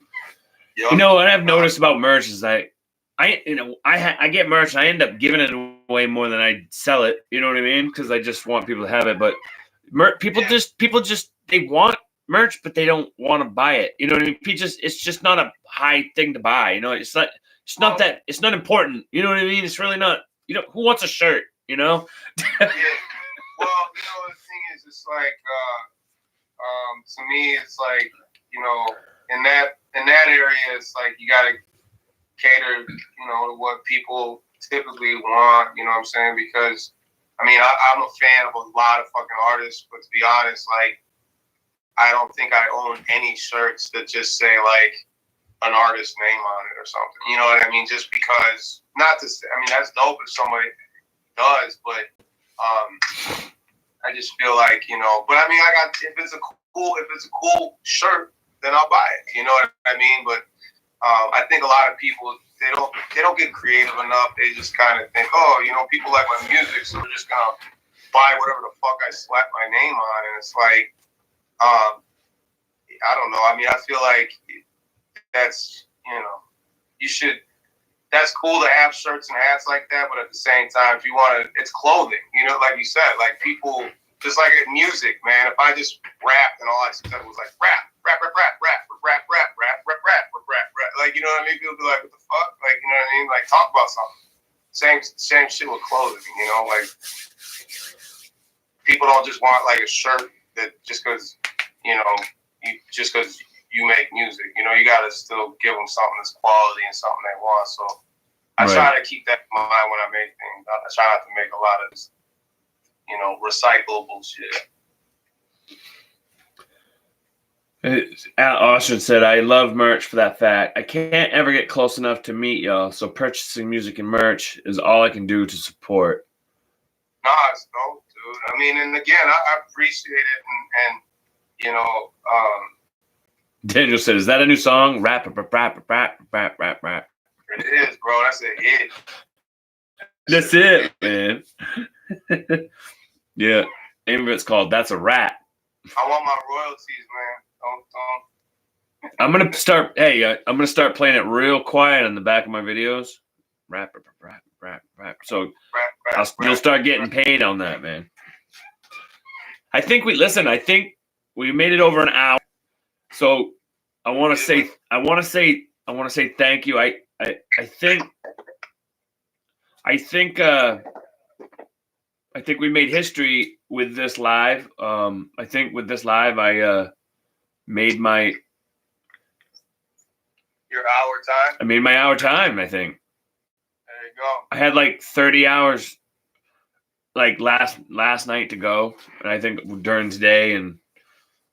Yep. you know what I've noticed about merch is I get merch and I end up giving it away more than I sell it. You know what I mean? Because I just want people to have it. But people just they want merch, but they don't want to buy it. You know what I mean? It's just not a high thing to buy. You know, it's not important. You know what I mean? It's really not. You know, who wants a shirt? You know? Yeah. Well, you know, the thing is, it's like, to me, it's like, you know, in that area, it's like you gotta cater, you know, to what people typically want. You know what I'm saying? Because I mean, I'm a fan of a lot of fucking artists, but to be honest, like, I don't think I own any shirts that just say like an artist's name on it or something. You know what I mean? Just because, not to say, I mean, that's dope if somebody does, but I just feel like, you know, but I mean, if it's a cool shirt, then I'll buy it. You know what I mean? But I think a lot of people, they don't get creative enough. They just kind of think, oh, you know, people like my music, so they're just gonna buy whatever the fuck I slap my name on, and it's like, I don't know. I mean, I feel like that's, you know, that's cool to have shirts and hats like that, but at the same time, if you want to, it's clothing, you know, like you said, like people, just like in music, man, if I just rapped and all I said was like rap, like, you know what I mean? People be like, what the fuck? Like, you know what I mean? Like, talk about something. Same shit with clothing, you know, like people don't just want like a shirt that just because, you know, because you make music, you know, you got to still give them something that's quality and something they want. So I try to keep that in mind when I make things. I try not to make a lot of this, you know, recyclable shit. Austin said, I love merch for that fact. I can't ever get close enough to meet y'all, so purchasing music and merch is all I can do to support. Nah, it's dope, dude. I mean, and again, I appreciate it, and you know, Daniel said, is that a new song? Rap. It is, bro. That's a hit. That's it, man. Yeah. Name of it's called That's a Rap. I want my royalties, man. Don't. I'm gonna start playing it real quiet in the back of my videos. Rap. So you'll start getting paid on that, man. I think we made it over an hour. So I want to say thank you. I think we made history with this live. I think with this live, I made my hour time. I made my hour time. I think. There you go. I had like 30 hours, like last night to go, and I think during today and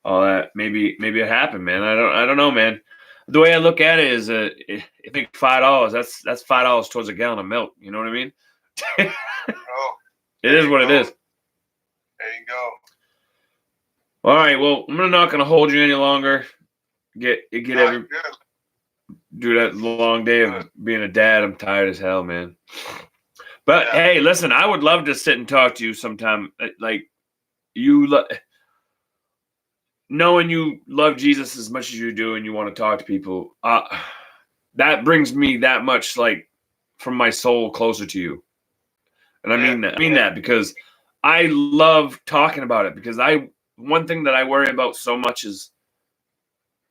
all that, maybe it happened, man. I don't know, man. The way I look at it is, I think $5. That's $5 towards a gallon of milk. You know what I mean? It is what it is. There you go. All right. Well, I'm not gonna hold you any longer. Get every. Do that long day of being a dad. I'm tired as hell, man. But hey, listen, I would love to sit and talk to you sometime. Like knowing you love Jesus as much as you do, and you want to talk to people. That brings me that much, like, from my soul closer to you. And I mean that because I love talking about it. Because one thing that I worry about so much is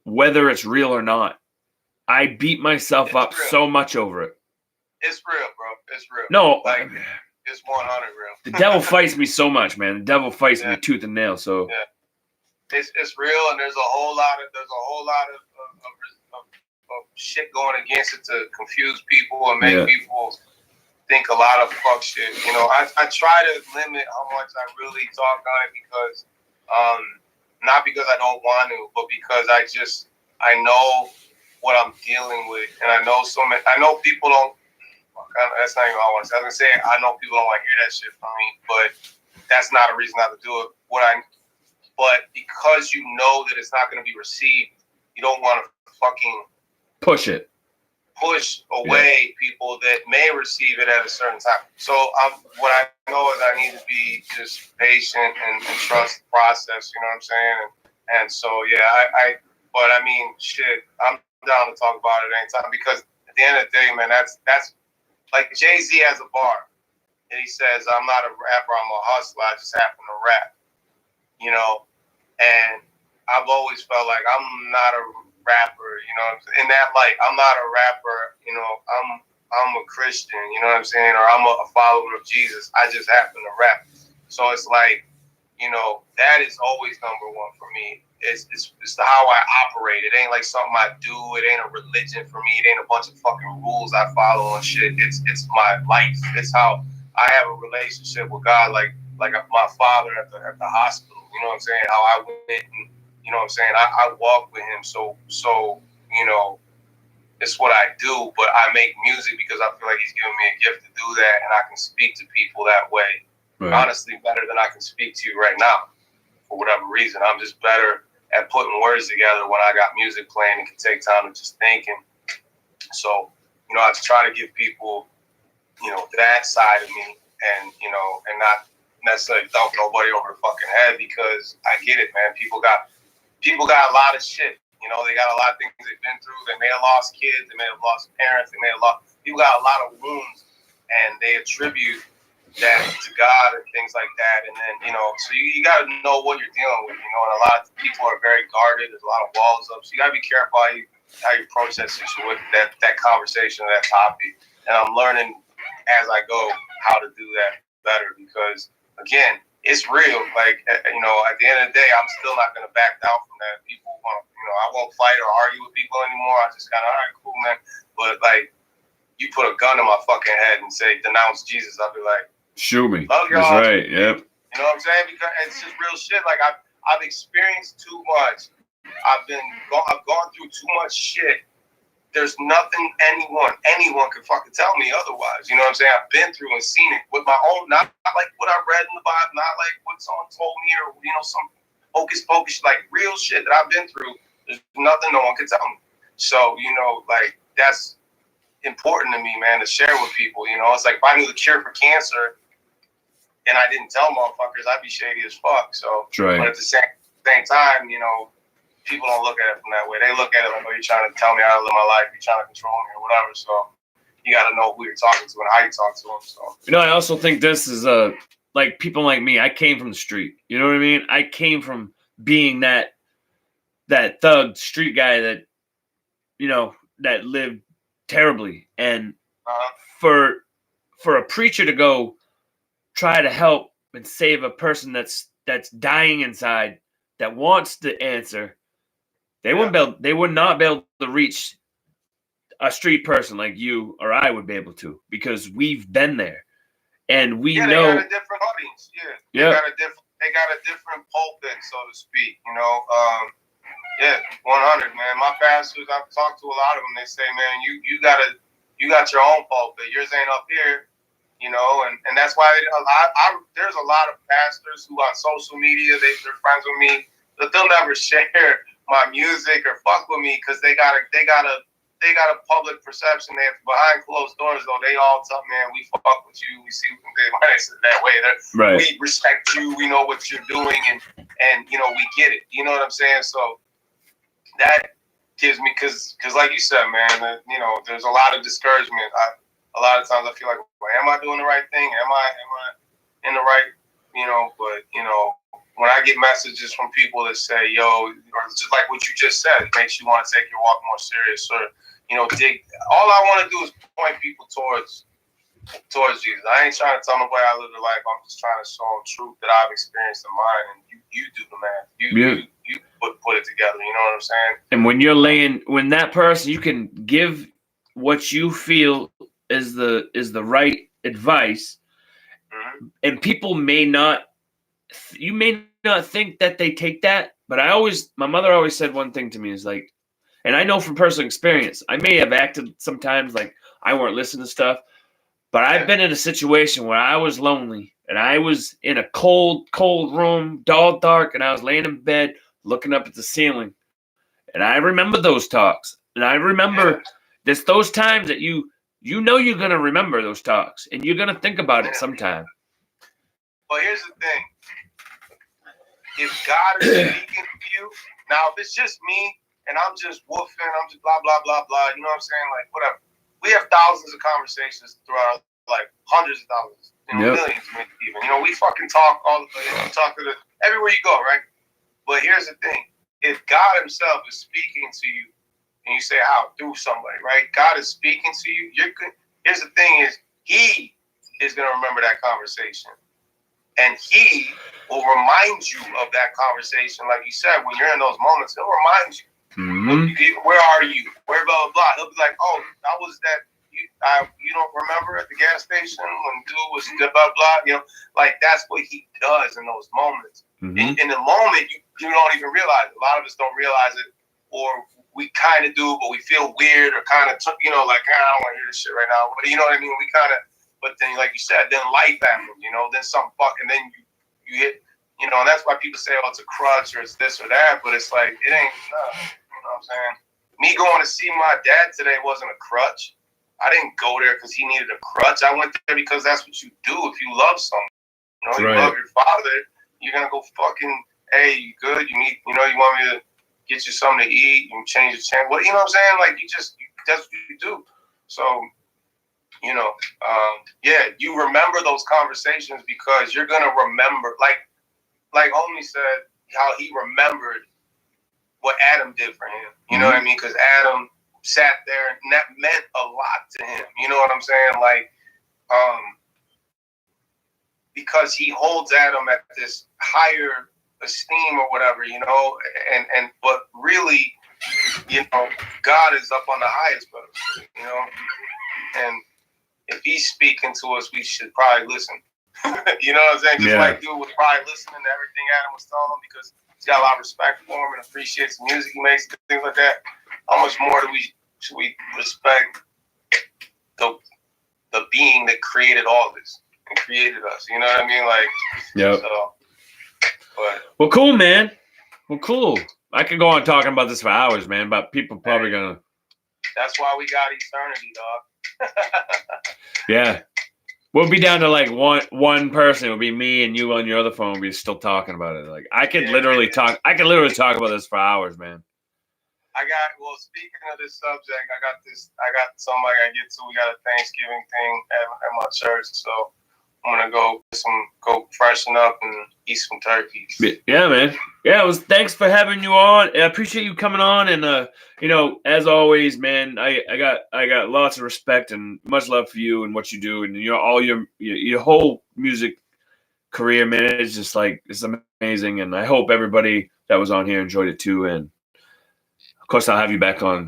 whether it's real or not. I beat myself up real. so much over it. It's real, bro. It's real. No, like it's 100 real. The devil fights me so much, man. The devil fights me tooth and nail. So it's real, and there's a whole lot of shit going against it to confuse people and make people think a lot of fuck shit. You know, I try to limit how much I really talk on it because, not because I don't want to, but because I know what I'm dealing with, and I know people don't. That's not even what I want to say. I was gonna say I know people don't want to hear that shit from me, but that's not a reason not to do it. But because you know that it's not going to be received, you don't want to fucking push away people that may receive it at a certain time. So what I know is I need to be just patient and trust the process. You know what I'm saying? And so but I mean, shit, I'm down to talk about it anytime because at the end of the day, man, that's like Jay-Z has a bar, and he says, "I'm not a rapper, I'm a hustler. I just happen to rap." You know, and I've always felt like I'm not a rapper, you know, in that light. I'm not a rapper, you know, I'm a Christian, you know what I'm saying, or I'm a follower of Jesus. I just happen to rap. So it's like, you know, that is always number one for me. It's how I operate. It ain't like something I do. It ain't a religion for me. It ain't a bunch of fucking rules I follow and shit. It's my life. It's how I have a relationship with God, like my father at the hospital. You know what I'm saying? How I went and, you know what I'm saying? I walk with him. So, you know, it's what I do, but I make music because I feel like he's giving me a gift to do that, and I can speak to people that way. Right. Honestly, better than I can speak to you right now for whatever reason. I'm just better at putting words together when I got music playing and can take time to just thinking. So, you know, I try to give people, you know, that side of me and, you know, and not necessarily dump nobody over the fucking head because I get it, man. People got a lot of shit. You know, they got a lot of things they've been through. They may have lost kids. They may have lost parents. People got a lot of wounds, and they attribute that to God and things like that. And then, you know, so you got to know what you're dealing with, you know, and a lot of people are very guarded. There's a lot of walls up. So you got to be careful how you approach that situation, that conversation, that topic. And I'm learning as I go how to do that better because, again, it's real. Like, you know, at the end of the day, I'm still not going to back down from that. People want, you know, I won't fight or argue with people anymore. I just kind of, all right, cool, man. But, like, you put a gun in my fucking head and say, denounce Jesus, I'll be like, shoot me. Love y'all. That's right, yep. You know what I'm saying? Because it's just real shit. Like, I've experienced too much. I've gone through too much shit. There's nothing anyone can fucking tell me otherwise. You know what I'm saying? I've been through and seen it with my own, not like what I read in the Bible, not like what someone told me or, you know, some hocus pocus, like real shit that I've been through. There's nothing no one can tell me. So, you know, like that's important to me, man, to share with people. You know, it's like if I knew the cure for cancer and I didn't tell motherfuckers, I'd be shady as fuck. So, right. But at the same time, you know, people don't look at it from that way. They look at it like, oh, you're trying to tell me how to live my life. You're trying to control me or whatever. So you got to know who you're talking to and how you talk to them. So, you know, I also think this is like people like me. I came from the street. You know what I mean? I came from being that thug street guy that, you know, that lived terribly. And for a preacher to go try to help and save a person that's dying inside, that wants the answer, they would not be able to reach a street person like you or I would be able to, because we've been there and we know. They got a different audience. They got a different pulpit, so to speak. You know, 100, man. My pastors, I've talked to a lot of them. They say, man, you got your own pulpit. Yours ain't up here. You know, and that's why there's a lot of pastors who on social media, they're friends with me, but they'll never share my music or fuck with me because they got a public perception. They have behind closed doors though. They all tell me, man, we fuck with you. We see they say it that way. Right. We respect you. We know what you're doing, and you know we get it. You know what I'm saying? So that gives me because like you said, man, you know, there's a lot of discouragement. A lot of times I feel like, well, am I doing the right thing? Am I in the right, you know? But, you know, when I get messages from people that say, yo, or just like what you just said, it makes you want to take your walk more serious, or, you know, dig. All I want to do is point people towards Jesus. I ain't trying to tell nobody I live the life. I'm just trying to show them truth that I've experienced in mine, and you do the math. You put it together. You know what I'm saying? And when that person, you can give what you feel is the right advice, and people may not think that they take that, but my mother always said one thing to me is like, and I know from personal experience, I may have acted sometimes like I weren't listening to stuff, but I've been in a situation where I was lonely and I was in a cold room, all dark, and I was laying in bed looking up at the ceiling. And I remember those talks. And I remember those times that you know you're going to remember those talks and you're going to think about it sometime. Well, here's the thing. If God is speaking to you, now if it's just me and I'm just woofing, I'm just blah, blah, blah, blah, you know what I'm saying? Like, whatever. We have thousands of conversations throughout, like, hundreds of thousands, millions maybe even. You know, we fucking talk all the time. We talk everywhere you go, right? But here's the thing. If God himself is speaking to you, and you say how? Through somebody, right? God is speaking to you. Here's the thing is, he is going to remember that conversation. And he will remind you of that conversation. Like you said, when you're in those moments, he'll remind you. Where are you? Where blah, blah, blah. He'll be like, oh, that was that. You don't remember at the gas station when dude was blah, blah, blah. You know, like that's what he does in those moments. In the moment, you don't even realize it. A lot of us don't realize it, or we kind of do, but we feel weird or kind of, you know, like, I don't want to hear this shit right now. But you know what I mean? We kind of, but then, like you said, then life happens, you know, then some fucking, then you hit, you know, and that's why people say, oh, it's a crutch or it's this or that, but it's like, it ain't, you know what I'm saying? Me going to see my dad today wasn't a crutch. I didn't go there because he needed a crutch. I went there because that's what you do if you love someone. You know, you love your father, you're going to go fucking, hey, you good? You need, you know, you want me to get you something to eat? You change the channel. Well, you know what I'm saying? Like, that's what you do. So, you know, you remember those conversations because you're going to remember, like Homie said, how he remembered what Adam did for him. You know what I mean? Because Adam sat there and that meant a lot to him. You know what I'm saying? Like, because he holds Adam at this higher esteem or whatever, you know, but really, you know, God is up on the highest pedestal, you know, and if he's speaking to us, we should probably listen. You know what I'm saying? Just like dude was probably listening to everything Adam was telling him because he's got a lot of respect for him and appreciates the music he makes, things like that. How much more should we respect the being that created all this and created us? You know what I mean? Like, so, but. Well, cool, man. Well, cool. I could go on talking about this for hours, man, but people probably gonna. That's why we got eternity, dog. Yeah. We'll be down to like one person. It'll be me and you on your other phone. We'll be still talking about it. Like I could literally talk. I could literally talk about this for hours, man. Speaking of this subject, I got something I gotta get to. We got a Thanksgiving thing at my church, so I'm gonna go freshen up and eat some turkeys. Yeah, man. Yeah, thanks for having you on. I appreciate you coming on, and you know, as always, man, I got lots of respect and much love for you and what you do, and you know, all your whole music career, man. It's just like it's amazing, and I hope everybody that was on here enjoyed it too. And of course, I'll have you back on.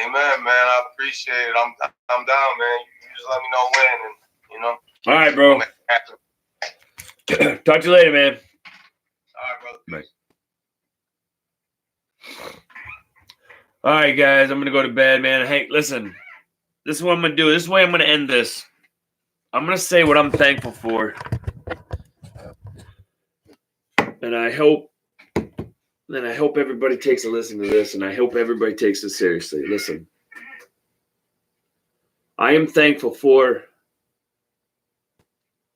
Amen, man. I appreciate it. I'm down, man. You just let me know when, and you know. All right, bro. Talk to you later, man. All right, brother. Bye. All right, guys. I'm gonna go to bed, man. Hey, listen. This is what I'm gonna do. This is the way I'm gonna end this. I'm gonna say what I'm thankful for, and I hope everybody takes a listen to this, and I hope everybody takes it seriously. Listen, I am thankful for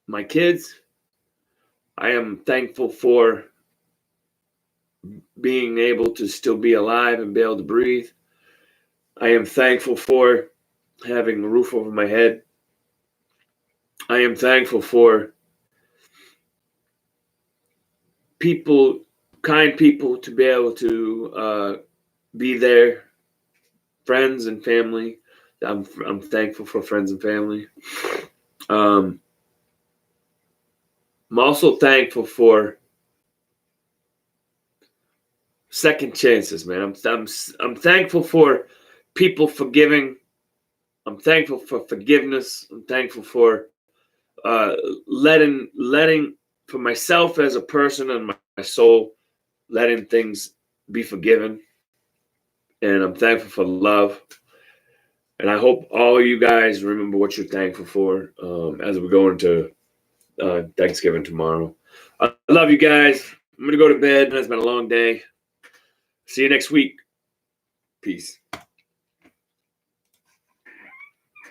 my kids. I am thankful for being able to still be alive and be able to breathe. I am thankful for having a roof over my head. I am thankful for people, kind people, to be able to be there, friends and family. I'm thankful for friends and family. I'm also thankful for second chances, man. I'm thankful for people forgiving. I'm thankful for forgiveness. I'm thankful for letting for myself as a person and my soul, letting things be forgiven. And I'm thankful for love. And I hope all you guys remember what you're thankful for as we go into Thanksgiving tomorrow. I love you guys. I'm going to go to bed. It's been a long day. See you next week. Peace.